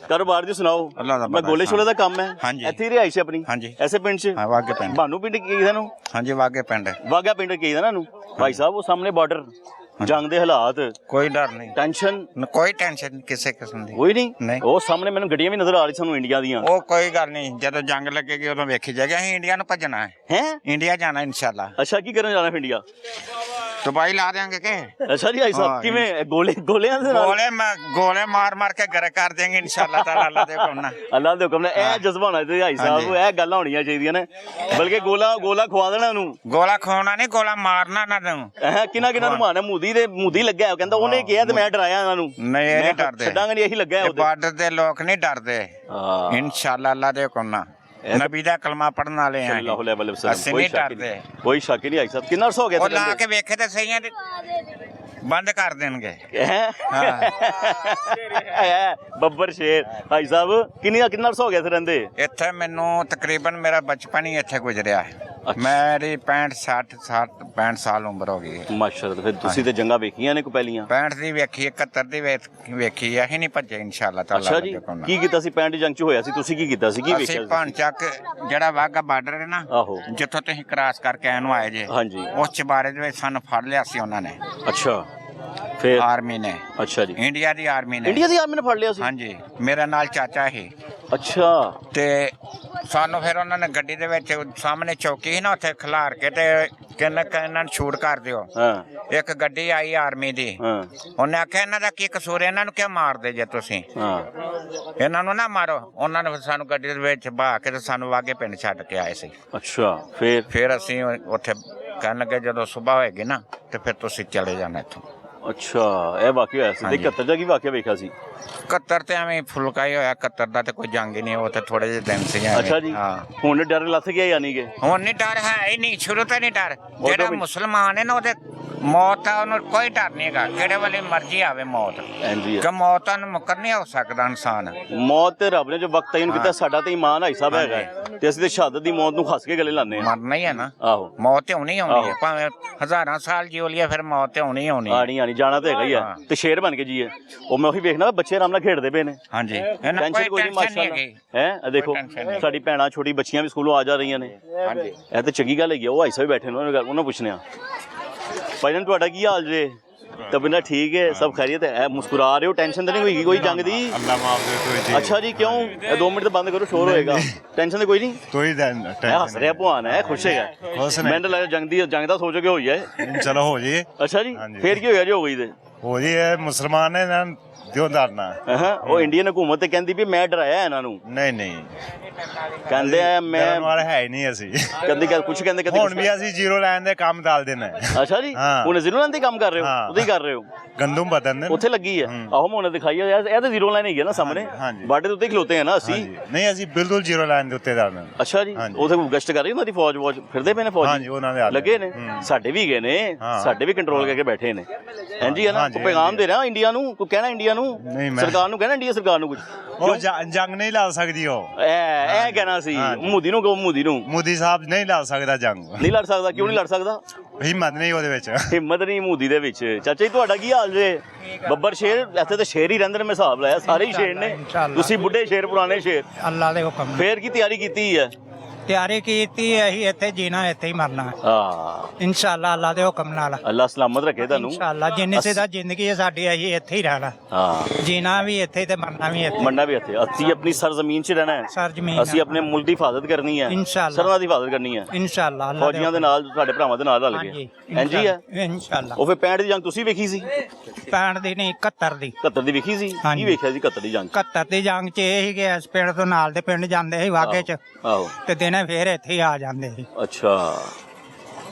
ਕਾਰੋਬਾਰ ਦੀ ਸੁਣਾਓ। ਅੱਲਾ ਦਾ ਮੈਂ ਗੋਲੇ ਸ਼ੋਲੇ ਦਾ ਕੰਮ ਹੈ। ਹਾਂਜੀ। ਇੱਥੇ ਹੀ ਰਿਹਾਇਸ਼ ਆਪਣੀ। ਹਾਂਜੀ। ਐਸੇ ਪਿੰਡ 'ਚ ਹਾਂ ਵਾਗੇ ਪਿੰਡ, ਭਾਨੂ ਪਿੰਡ ਕੀ ਇਹਦਾ ਨੂੰ? ਹਾਂਜੀ ਵਾਗੇ ਪਿੰਡ। ਵਾਗਾ ਪਿੰਡ ਕੀ ਇਹਦਾ ਨੂੰ? ਭਾਈ ਸਾਹਿਬ ਉਹ ਸਾਹਮਣੇ ਬਾਰਡਰ, ਜੰਗ ਦੇ ਹਾਲਾਤ, ਕੋਈ ਡਰ ਨਹੀਂ, ਟੈਨਸ਼ਨ ਕੋਈ ਟੈਨਸ਼ਨ ਨਹੀਂ ਕਿਸੇ ਕਿਸਮ ਦੀ। ਕੋਈ ਨਹੀਂ। ਨਹੀਂ। ਉਹ ਸਾਹਮਣੇ ਮੈਨੂੰ ਗੱਡੀਆਂ ਵੀ ਨਜ਼ਰ ਆ ਰਹੀ ਸਾਨੂੰ ਇੰਡੀਆ ਦੀਆਂ। ਉਹ ਕੋਈ ਗੱਲ ਨਹੀਂ, ਜਦੋਂ ਜੰਗ ਲੱਗੇਗੀ ਉਦੋਂ ਵੇਖੀ ਜਾਏਗਾ। ਅਸੀਂ ਇੰਡੀਆ ਨੂੰ ਭੱਜਣਾ ਹੈ, ਹੈ ਇੰਡੀਆ ਜਾਣਾ ਇਨਸ਼ਾਅੱਲਾ। ਅੱਛਾ ਕੀ ਕਰਨ ਜਾਣਾ ਇੰਡੀਆ? ਦੁਬਈ ਲਾ ਦੇਾਂਗੇ ਕਿ ਅੱਛਾ ਜੀ ਭਾਈ ਸਾਹਿਬ ਹਾਂ, ਕਿਵੇਂ ਗੋਲਿਆਂ ਦੇ ਨਾਲ? ਗੋਲੇ ਮਾਰ ਕੇ ਗਰ ਕਰ ਦੇਂਗੇ ਇਨਸ਼ਾਅੱਲਾ ਤਾਲਾ, ਅੱਲਾ ਦੇ ਹੁਕਮ ਨਾਲ। ਅੱਲਾ ਦੇ ਹੁਕਮ ਨਾਲ ਇਹ ਜਜ਼ਬਾ ਹੋਣਾ ਚਾਹੀਦਾ ਭਾਈ ਸਾਹਿਬ, ਇਹ ਗੱਲਾਂ ਹੋਣੀਆਂ ਚਾਹੀਦੀਆਂ ਨੇ। ਬਲਕਿ ਗੋਲਾ ਖਵਾ ਦੇਣਾ ਉਹਨੂੰ। ਗੋਲਾ ਖਵਾਉਣਾ ਨਹੀਂ, ਗੋਲਾ ਮਾਰਨਾ ਨਾ ਤੈਨੂੰ। ਕਿੰਨਾ ਨੂੰ ਮਾਰਨਾ? ਮੋਦੀ ਲੱਗਿਆ ਹੋਇਆ, ਕਹਿੰਦਾ ਉਹਨੇ ਕਿਹਾ ਤੇ ਮੈਂ ਡਰਾਇਆ ਇਹਨਾਂ ਨੂੰ। ਨਹੀਂ ਇਹ ਨਹੀਂ ਡਰਦੇ, ਛੱਡਾਂਗੇ ਨਹੀਂ, ਇਹੀ ਲੱਗਾ ਉਹਦੇ। ਬਾਰਡਰ ਦੇ ਲੋਕ ਨਹੀਂ ਡਰਦੇ ਇਨਸ਼ਾਅੱਲਾ, ਅੱਲਾ ਦੇ ਹੁਕਮ ਨਾਲ। ਨਬੀ ਦਾ ਕਲਮਾ ਪੜਨ ਵਾਲੇ ਆ, ਸੱਲੱਲਾਹੁ ਅਲੈਹਿ ਵਸੱਲਮ। ਅਸੀਂ ਨਹੀਂ ਡਰਦੇ, ਕੋਈ ਸ਼ੱਕ ਨਹੀਂ ਭਾਈ ਸਾਹਿਬ। ਕਿੰਨਾ ਅਰਸਾ ਹੋ ਗਿਆ ਉਹ ਲਾ ਕੇ ਵੇਖੇ ਤੇ ਸਹੀ ਬੰਦ ਕਰ ਦੇਣਗੇ। ਬੱਬਰ ਸ਼ੇਰ ਭਾਈ ਸਾਹਿਬ ਕਿੰਨਾ ਅਰਸਾ ਹੋ ਗਿਆ ਇੱਥੇ ਰਹਿੰਦੇ? ਇੱਥੇ ਮੈਨੂੰ ਤਕਰੀਬਨ ਮੇਰਾ ਬਚਪਨ ਹੀ ਇੱਥੇ ਗੁਜ਼ਰਿਆ ਹੈ। ਮੇਰੀ 65 ਸਾਲ ਉਮਰ ਹੋ ਗਈ ਹੈ। ਮਾਸ਼ਾਅੱਲਾ। ਫਿਰ ਤੁਸੀਂ ਤੇ ਜੰਗਾਂ ਵੇਖੀਆਂ ਨੇ ਕੋ ਪਹਿਲੀਆਂ? 65 ਦੀ ਵੇਖੀ, 71 ਦੀ ਵੇਖੀ, ਅਸੀਂ ਨਹੀਂ ਭੱਜੇ ਇਨਸ਼ਾਅੱਲਾ ਤਾਲਾ। ਅੱਛਾ ਜੀ, ਕੀ ਕੀਤਾ ਸੀ 65 ਜੰਗ ਚ ਹੋਇਆ ਸੀ? ਤੁਸੀਂ ਕੀ ਕੀਤਾ ਸੀ? ਕੀ ਵੇਖਿਆ ਅਸੀਂ ਸੀ? ਭਾਂਚੱਕ ਜਿਹੜਾ ਵਾਹਗਾ ਬਾਰਡਰ ਹੈ ਨਾ, ਆਹੋ, ਜਿੱਥੋਂ ਤੁਸੀਂ ਕ੍ਰਾਸ ਕਰਕੇ ਆਏ ਨੂੰ ਆਏ ਜੇ, ਹਾਂਜੀ। ਉਸ ਚਬਾਰੇ ਦੇ ਵਿੱਚ ਸਾਨੂੰ ਫੜ ਲਿਆ ਸੀ ਉਹਨਾਂ ਨੇ, ਅੱਛਾ ਫਿਰ? ਆਰਮੀ ਨੇ। ਅੱਛਾ ਜੀ, ਇੰਡੀਆ ਦੀ ਆਰਮੀ ਨੇ। ਇੰਡੀਆ ਦੀ ਆਰਮੀ ਨੇ ਫੜ ਲਿਆ ਸੀ? ਹਾਂਜੀ, ਮੇਰੇ ਨਾਲ ਚਾਚਾ ਹੀ। ਅੱਛਾ। ਤੇ ਸਾਨੂੰ ਫਿਰ ਉਹਨਾਂ ਨੇ ਗੱਡੀ ਦੇ ਵਿੱਚ ਸਾਹਮਣੇ ਚੌਕੀ ਸੀ ਨਾ, ਉੱਥੇ ਖਿਲਾਰ ਕੇ ਤੇ ਕਹਿੰਦਾ ਕਿ ਇਹਨਾਂ ਨੂੰ ਛੂਟ ਕਰ ਦਿਓ। ਹਾਂ ਇੱਕ ਗੱਡੀ ਆਈ ਆਰਮੀ ਦੀ, ਹਾਂ ਉਹਨੇ ਆਖਿਆ ਇਹਨਾਂ ਦਾ ਕੀ ਕਸੂਰ ਹੈ, ਇਹਨਾਂ ਨੂੰ ਕਿਉਂ ਮਾਰਦੇ ਜੇ ਤੁਸੀਂ, ਹਾਂ। ਇਹਨਾਂ ਨੂੰ ਨਾ ਮਾਰੋ। ਉਹਨਾਂ ਨੇ ਫਿਰ ਸਾਨੂੰ ਗੱਡੀ ਦੇ ਵਿੱਚ ਬਹਾ ਕੇ ਤੇ ਸਾਨੂੰ ਵਾਗੇ ਪਿੰਡ ਛੱਡ ਕੇ ਆਏ ਸੀ। ਅੱਛਾ ਫਿਰ ਅਸੀਂ ਉੱਥੇ ਕਹਿਣ ਲੱਗੇ ਜਦੋਂ ਸਵੇਰ ਹੋਏਗੀ ਨਾ ਤੇ ਫਿਰ ਤੁਸੀਂ ਚਲੇ ਜਾਣਾ ਇੱਥੋਂ। ਅੱਛਾ ਇਹ ਵਾਕਿਆ ਹੋਇਆ ਸੀ। ਤੇ 71 ਦਾ ਕੀ ਵਾਕਿਆ ਵੇਖਿਆ ਸੀ? 71 ਤੇ ਐਵੇਂ ਫੁਲਕਾ ਹੀ ਹੋਇਆ। 71 ਦਾ ਤੇ ਕੋਈ ਜੰਗ ਹੀ ਨਹੀਂ, ਉਹ ਤੇ ਥੋੜੇ ਜਿਹੇ ਦਿਨ ਸੀ ਐਵੇਂ। ਅੱਛਾ ਜੀ, ਹਾਂ। ਹੁਣ ਡਰ ਲੱਥ ਗਿਆ ਯਾਨੀ ਕਿ? ਹੁਣ ਨਹੀਂ ਡਰ ਹੈ ਹੀ ਨਹੀਂ, ਸ਼ੁਰੂ ਤੋਂ ਨਹੀਂ ਡਰ। ਜਿਹੜਾ ਮੁਸਲਮਾਨ ਹੈ ਨਾ ਉਹਦੇ ਮੌਤ ਆ, ਉਹਨੂੰ ਕੋਈ ਡਰ ਨਹੀਂ ਹੈਗਾ, ਕਿਹੜੇ ਵੇਲੇ ਮਰਜ਼ੀ ਆਵੇ ਮੌਤ। ਹਾਂਜੀ, ਕਿ ਮੌਤ ਨੂੰ ਮੁੱਕਰ ਨਹੀਂ ਹੋ ਸਕਦਾ ਇਨਸਾਨ। ਮੌਤ ਤੇ ਰੱਬ ਨੇ ਜੋ ਵਕਤ ਤੈਨ ਕੀਤਾ, ਸਾਡਾ ਤੇ ਈਮਾਨ ਭਾਈ ਸਾਹਿਬ ਹੈਗਾ ਤੇ ਅਸੀਂ ਤੇ ਸ਼ਹਾਦਤ ਦੀ ਮੌਤ ਨੂੰ ਹੱਸ ਕੇ ਗਲੇ ਲਾਉਂਦੇ ਆ। ਮਰਨਾ ਹੀ ਹੈ ਨਾ। ਆਹੋ, ਮੌਤ ਤੇ ਹੋਣੀ ਆਉਣੀ ਹੈ, ਭਾਵੇਂ ਹਜ਼ਾਰਾਂ ਸਾਲ ਜਿਉ ਲਈਏ, ਫਿਰ ਮੌਤ ਤੇ ਹੋਣੀ ਆਉਣੀ ਹੈ। ਆਣੀ ਜਾਣਾ ਤੇ ਹੈਗਾ ਹੀ ਆ। ਤੇ ਸ਼ੇਰ ਬਣ ਕੇ ਜੀਏ। ਉਹ ਮੈਂ ਉਹੀ ਵੇਖਣਾ ਬੱਚੇ ਆਰਾਮ ਨਾਲ ਖੇਡਦੇ ਪਏ ਨੇ। ਹਾਂਜੀ, ਟੈਨਸ਼ਨ ਕੋਈ ਨਹੀਂ ਮਾਸ਼ਾਅੱਲਾ ਹੈ। ਇਹ ਦੇਖੋ ਸਾਡੀ ਭੈਣਾਂ ਛੋਟੀ ਬੱਚੀਆਂ ਵੀ ਸਕੂਲੋਂ ਆ ਜਾ ਰਹੀਆਂ ਨੇ। ਹਾਂਜੀ, ਇਹ ਤੇ ਚੰਗੀ ਗੱਲ ਹੈਗੀ। ਉਹ ਭਾਈ ਸਾਹਿਬ ਬੈਠੇ ਨੇ, ਉਹਨਾਂ ਪੁੱਛਨੇ ਆ ਭਾਈ ਜਾਨ ਤੁਹਾਡਾ ਕੀ ਹਾਲ ਜੇ? ਤਬੀਅਤ ਠੀਕ ਹੈ? ਸਭ ਖੈਰੀਅਤ ਹੈ? ਮੁਸਕਰਾ ਰਹੇ ਹੋ? ਟੈਨਸ਼ਨ ਤਾਂ ਨਹੀਂ ਹੋਏਗੀ ਕੋਈ ਜੰਗ ਦੀ? ਅੱਲਾ ਮਾਫ ਦੇ ਕੋਈ ਜੀ। ਅੱਛਾ ਜੀ, ਕਿਉਂ? ਇਹ 2 ਮਿੰਟ ਤਾਂ ਬੰਦ ਕਰੋ, ਸ਼ੋਰ ਹੋਏਗਾ। ਟੈਨਸ਼ਨ ਤਾਂ ਕੋਈ ਨਹੀਂ? ਕੋਈ ਇਹ ਹੱਸ ਰਿਹਾ ਭਵਾਨ ਹੈ, ਖੁਸ਼ ਹੈਗਾ। ਮੈਨੂੰ ਤਾਂ ਲੱਗਦਾ ਜੰਗ ਦਾ ਸੋਚ ਕੇ ਹੋਈ ਹੈ। ਚਲੋ ਹੋ ਜੀ। ਅੱਛਾ ਜੀ, ਫੇਰ ਕੀ ਹੋਇਆ ਜੇ ਹੋ ਗਈ ਤੇ? ਹੋ ਜੀ, ਇਹ ਮੁਸਲਮਾਨ ਨੇ ਇਹਨਾਂ ਨੂੰ ਕਿਉਂ ਡਰਨਾ? ਉਹ ਇੰਡੀਅਨ ਹਕੂਮਤ ਤੇ ਕਹਿੰਦੀ ਵੀ ਮੈਂ ਡਰਾਇਆ ਇਹਨਾਂ ਨੂੰ। ਨਹੀਂ ਕਹਿੰਦੇ ਆ ਮੈਂ ਡਰਨ ਵਾਲੇ ਹੈ ਹੀ ਨਹੀਂ ਅਸੀਂ। ਕਦੀ ਕੁਝ ਕਹਿੰਦੇ ਕਦੀ ਹੁਣ ਵੀ ਅਸੀਂ ਜ਼ੀਰੋ ਲਾਈਨ ਦੇ ਕੰਮ ਚੱਲ ਦੇਣਾ। ਅੱਛਾ ਜੀ, ਹੁਣ ਜ਼ੀਰੋ ਲਾਈਨ ਤੇ ਕੰਮ ਕਰ ਰਹੇ ਹੋ? ਉਹਦੇ ਹੀ ਕਰ ਰਹੇ ਹੋ? ਗੰਦਮ ਬਦਨ ਦੇ ਉੱਥੇ ਲੱਗੀ ਹੈ। ਆਹੋ ਮੈਂ ਉਹਨੇ ਦਿਖਾਈ ਹੈ। ਇਹ ਤਾਂ ਜ਼ੀਰੋ ਲਾਈਨ ਹੈਗੀ ਨਾ ਸਾਹਮਣੇ, ਬਾਰਡਰ ਦੇ ਉੱਤੇ ਖਲੋਤੇ ਆ ਨਾ ਅਸੀਂ। ਨਹੀਂ, ਅਸੀਂ ਬਿਲਕੁਲ ਜ਼ੀਰੋ ਲਾਈਨ ਦੇ ਉੱਤੇ ਜਾਣਾ। ਅੱਛਾ ਜੀ, ਉੱਥੇ ਗਸ਼ਤ ਕਰ ਰਹੀ ਉਹਨਾਂ ਦੀ ਫੌਜ ਫਿਰਦੇ ਪਏ ਨੇ, ਫੌਜ ਲੱਗੇ ਨੇ। ਸਾਡੇ ਵੀ ਗਏ ਨੇ, ਸਾਡੇ ਵੀ ਕੰਟਰੋਲ ਕਰਕੇ ਬੈਠੇ ਨੇ। ਹਾਂਜੀ ਹੈ ਨਾ, ਪੈਗਾਮ ਦੇ ਰਿਹਾ ਇੰਡੀਆ ਨੂੰ, ਕੋਈ ਕਹਿਣਾ ਇੰਡੀਆ ਨੂੰ ਨੂੰ ਨਹੀਂ, ਮੈਂ- ਸਰਕਾਰ ਨੂੰ ਕਹਿਣਾ ਇੰਡੀਆ ਸਰਕਾਰ ਨੂੰ ਕੁਝ ਉਹ ਜੰਗ ਨਹੀਂ ਲਾ ਸਕਦੀ ਉਹ ਇਹ ਕਹਿਣਾ ਸੀ ਮੋਦੀ ਨੂੰ ਕਹੋ ਮੋਦੀ ਨੂੰ ਮੋਦੀ ਸਾਹਿਬ ਨਹੀਂ ਲਾ ਸਕਦਾ ਜੰਗ ਨਹੀਂ ਲੜ ਸਕਦਾ ਕਿਉਂ ਨਹੀਂ ਲੜ ਸਕਦਾ ਹਿੰਮਤ ਨਹੀਂ ਉਹਦੇ ਵਿੱਚ ਹਿੰਮਤ ਨਹੀਂ ਮੋਦੀ ਦੇ ਵਿੱਚ ਚਾਚਾ ਜੀ ਤੁਹਾਡਾ ਕੀ ਹਾਲ ਜੇ ਬੱਬਰ ਸ਼ੇਰ ਇੱਥੇ ਤਾਂ ਸ਼ੇਰ ਹੀ ਰਹਿੰਦੇ ਨੇ ਮੈਂ ਹਿਸਾਬ ਲਾਇਆ ਸਾਰੇ ਹੀ ਸ਼ੇਰ ਨੇ ਤੁਸੀਂ ਬੁੱਢੇ ਸ਼ੇਰ ਪੁਰਾਣੇ ਸ਼ੇਰ ਅੱਲਾ ਦੇ ਹੁਕਮ ਫੇਰ ਕੀ ਤਿਆਰੀ ਕੀਤੀ ਹੈ ਤਿਆਰੀ ਕੀਤੀ ਅਸੀਂ ਇੱਥੇ ਜੀਣਾ ਇੱਥੇ ਹੀ ਮਰਨਾ ਹਾਂ ਇਨਸ਼ਾਅੱਲਾ ਅੱਲਾ ਦੇ ਹੁਕਮ ਨਾਲ ਅੱਲਾ ਸਲਾਮਤ ਰੱਖੇ ਤੁਹਾਨੂੰ ਇਨਸ਼ਾਅੱਲਾ ਜਿੰਨੀ ਸਿਦਾ ਜ਼ਿੰਦਗੀ ਹੈ ਸਾਡੀ ਅਸੀਂ ਇੱਥੇ ਹੀ ਰਹਿਣਾ ਹਾਂ ਜੀਣਾ ਵੀ ਇੱਥੇ ਤੇ ਮਰਨਾ ਵੀ ਇੱਥੇ ਮੰਨਣਾ ਵੀ ਇੱਥੇ ਅਸੀਂ ਆਪਣੀ ਸਰਜ਼ਮੀਨ 'ਚ ਰਹਿਣਾ ਹੈ ਸਰਜ਼ਮੀਨ ਅਸੀਂ ਆਪਣੇ ਮੁਲਕ ਦੀ ਹਿਫਾਜ਼ਤ ਕਰਨੀ ਹੈ ਇਨਸ਼ਾਅੱਲਾ ਸਰਹੱਦਾਂ ਦੀ ਹਿਫਾਜ਼ਤ ਕਰਨੀ ਹੈ ਇਨਸ਼ਾਅੱਲਾ ਅੱਲਾ ਫੌਜੀਆਂ ਦੇ ਨਾਲ ਸਾਡੇ ਭਰਾਵਾਂ ਦੇ ਨਾਲ ਰਲ ਕੇ ਹਾਂਜੀ ਇੰਜ ਹੀ ਹੈ ਇਨਸ਼ਾਅੱਲਾ ਉਹ ਫਿਰ 65 ਦੀ ਜੰਗ ਤੁਸੀਂ ਵੇਖੀ ਸੀ 65 ਦੀ ਨਹੀਂ 71 ਦੀ 71 ਦੀ ਵੇਖੀ ਸੀ ਕੀ ਹਾਂਜੀ। ਵੇਖਿਆ ਸੀ 71 ਦੀ ਜੰਗ 71 ਦੀ ਜੰਗ 'ਚ ਇਹ ਸੀ ਕਿ ਇਸ ਪਿੰਡ ਤੋਂ ਨਾਲ ਦੇ ਪਿੰਡ ਜਾਂਦੇ ਸੀ ਵਾਗੇ 'ਚ ਆਹੋ ਤੇ ਦਿਨੇ ਫੇਰ ਇੱਥੇ ਹੀ ਆ ਜਾਂਦੇ ਸੀ ਅੱਛਾ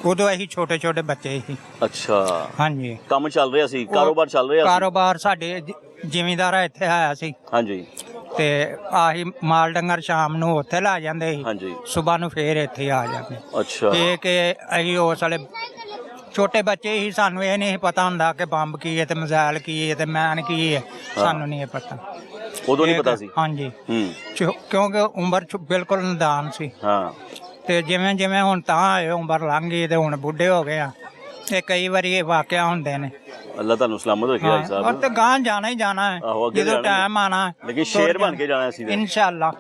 ਉਦੋਂ ਅਸੀਂ ਛੋਟੇ ਛੋਟੇ ਬੱਚੇ ਸੀ ਅੱਛਾ ਹਾਂਜੀ ਕੰਮ ਚੱਲ ਰਿਹਾ ਸੀ ਕਾਰੋਬਾਰ ਚੱਲ ਰਿਹਾ ਸੀ ਕਾਰੋਬਾਰ ਸਾਡੇ ਜ਼ਿਮੀਂਦਾਰ ਇੱਥੇ ਆਇਆ ਸੀ ਹਾਂਜੀ ਤੇ ਆਹੀ ਮਾਲ ਡੰਗਰ ਸ਼ਾਮ ਨੂੰ ਉੱਥੇ ਲਾ ਜਾਂਦੇ ਸੀ ਹਾਂਜੀ ਸਵੇਰ ਨੂੰ ਫੇਰ ਇੱਥੇ ਆ ਜਾਂਦੇ ਅੱਛਾ ਇਹ ਕਿ ਅਸੀਂ ਉਸ ਵੇਲੇ ਛੋਟੇ ਬੱਚੇ ਹੀ ਸਾਨੂੰ ਇਹ ਨਹੀਂ ਪਤਾ ਹੁੰਦਾ ਕਿ ਬੰਬ ਕੀ ਹੈ ਤੇ ਮਿਜ਼ਾਈਲ ਕੀ ਹੈ ਤੇ ਮੈਨ ਕੀ ਹੈ ਸਾਨੂੰ ਨਹੀਂ ਇਹ ਪਤਾ ਉਦੋਂ ਨਹੀਂ ਪਤਾ ਸੀ ਹਾਂਜੀ ਹੂੰ ਕਿਉਂਕਿ ਉਮਰ ਬਿਲਕੁਲ ਨਦਾਨ ਸੀ ਹਾਂ ਤੇ ਜਿਵੇਂ ਜਿਵੇਂ ਹੁਣ ਤਾਂ ਆਏ ਉਮਰ ਲੰਘ ਗਈ ਤੇ ਹੁਣ ਬੁੱਢੇ ਹੋ ਗਏ ਆ ਤੇ ਕਈ ਵਾਰੀ ਇਹ ਵਾਕਿਆ ਹੁੰਦੇ ਨੇ ਅੱਲਾ ਤੁਹਾਨੂੰ ਸਲਾਮਤ ਰੱਖੇ ਭਾਈ ਔਰ ਸਾਹਿਬ ਤੇ ਗਾਂ ਜਾਣਾ ਹੀ ਜਾਣਾ ਹੈ ਆਹੋ, ਅੱਗੇ ਜਦੋਂ ਜਾਣਾ ਹੀ ਟਾਈਮ ਆਣਾ ਲੇਕਿਨ ਸ਼ੇਰ ਬਣ ਕੇ ਜਾਣਾ ਸੀ ਇਨਸ਼ਾਅੱਲਾ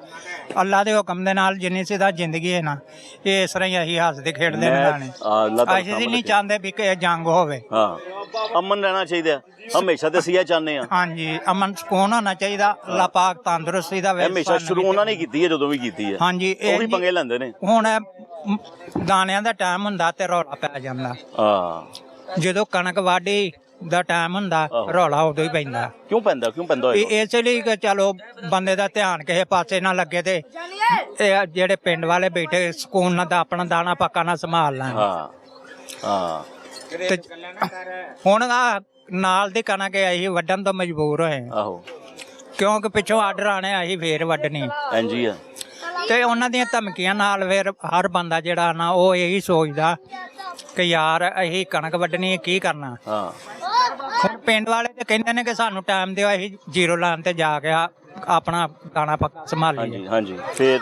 ਅੱਲਾ ਦੇ ਹੁਕਮ ਦੇ ਨਾਲ ਜਿੰਨੀ ਸਿਦਾ ਜ਼ਿੰਦਗੀ ਹੈ ਨਾ ਇਹ ਇਸ ਤਰ੍ਹਾਂ ਹੀ ਅਸੀਂ ਹੱਸਦੇ ਖੇਡਦੇ ਰਹਿਣਾ ਅੱਲਾ ਤੁਹਾਨੂੰ ਅਸੀਂ ਨਹੀਂ ਚਾਹੁੰਦੇ ਵੀ ਕਿ ਇਹ ਜੰਗ ਹੋਵੇ ਹਾਂ ਅਮਨ ਰਹਿਣਾ ਚਾਹੀਦਾ ਹਮੇਸ਼ਾ ਤੇ ਅਸੀਂ ਇਹ ਚਾਹੁੰਦੇ ਆ ਹਾਂਜੀ ਅਮਨ ਸਕੂਨ ਹੋਣਾ ਚਾਹੀਦਾ ਅੱਲਾ ਪਾਕ ਤੰਦਰੁਸਤੀ ਦਾ ਹਮੇਸ਼ਾ ਸ਼ੁਰੂ ਉਹਨਾਂ ਨੇ ਕੀਤੀ ਹੈ ਜਦੋਂ ਵੀ ਕੀਤੀ ਹੈ ਹਾਂਜੀ ਉਹ ਵੀ ਪੰਗੇ ਲੈਂਦੇ ਨੇ ਹੁਣ ਦਾਣਿਆਂ ਦਾ ਟਾਈਮ ਹੁੰਦਾ ਤੇ ਰੌਲਾ ਪੈ ਜਾਂਦਾ ਹਾਂ ਜਦੋਂ ਕਣਕ ਵਾਢੀ ਦਾ ਟਾਈਮ ਹੁੰਦਾ ਰੌਲਾ ਉਦੋਂ ਹੀ ਪੈਂਦਾ ਕਿਉਂ ਪੈਂਦਾ ਹੋਏਗਾ ਇਸੇ ਲਈ ਕਿ ਚਲੋ ਬੰਦੇ ਦਾ ਧਿਆਨ ਕਿਸੇ ਪਾਸੇ ਨਾ ਲੱਗੇ ਤੇ ਇਹ ਜਿਹੜੇ ਪਿੰਡ ਵਾਲੇ ਬੈਠੇ ਸਕੂਨ ਨਾਲ ਆਪਣਾ ਦਾਣਾ ਪੱਕਾ ਨਾ ਸੰਭਾਲ ਲੈਣ ਹਾਂ ਹਾਂ ਤੇ ਹੁਣ ਆ ਨਾਲ ਦੀ ਕਣਕ ਅਸੀਂ ਵੱਢਣ ਤੋਂ ਮਜਬੂਰ ਹੋਏ ਆਹੋ ਕਿਉਂਕਿ ਪਿੱਛੋਂ ਆਰਡਰ ਆਣੇ ਅਸੀਂ ਫੇਰ ਵੱਢਣੀ ਇੰਜੀ ਆ ਤੇ ਉਹਨਾਂ ਦੀਆਂ ਧਮਕੀਆਂ ਨਾਲ ਫਿਰ ਹਰ ਬੰਦਾ ਜਿਹੜਾ ਨਾ ਉਹ ਇਹੀ ਸੋਚਦਾ ਕਿ ਯਾਰ ਅਸੀਂ ਕਣਕ ਵੱਢਣੀ ਕੀ ਕਰਨਾ ਹਾਂ ਹੁਣ ਪਿੰਡ ਵਾਲੇ ਤੇ ਕਹਿੰਦੇ ਨੇ ਕਿ ਸਾਨੂੰ ਟਾਈਮ ਦਿਓ ਅਸੀਂ ਜ਼ੀਰੋ ਲਾਈਨ ਤੇ ਜਾ ਕੇ ਆਪਣਾ ਦਾਣਾ ਪੱਕਾ ਸੰਭਾਲੀਏ ਹਾਂਜੀ ਹਾਂਜੀ ਫਿਰ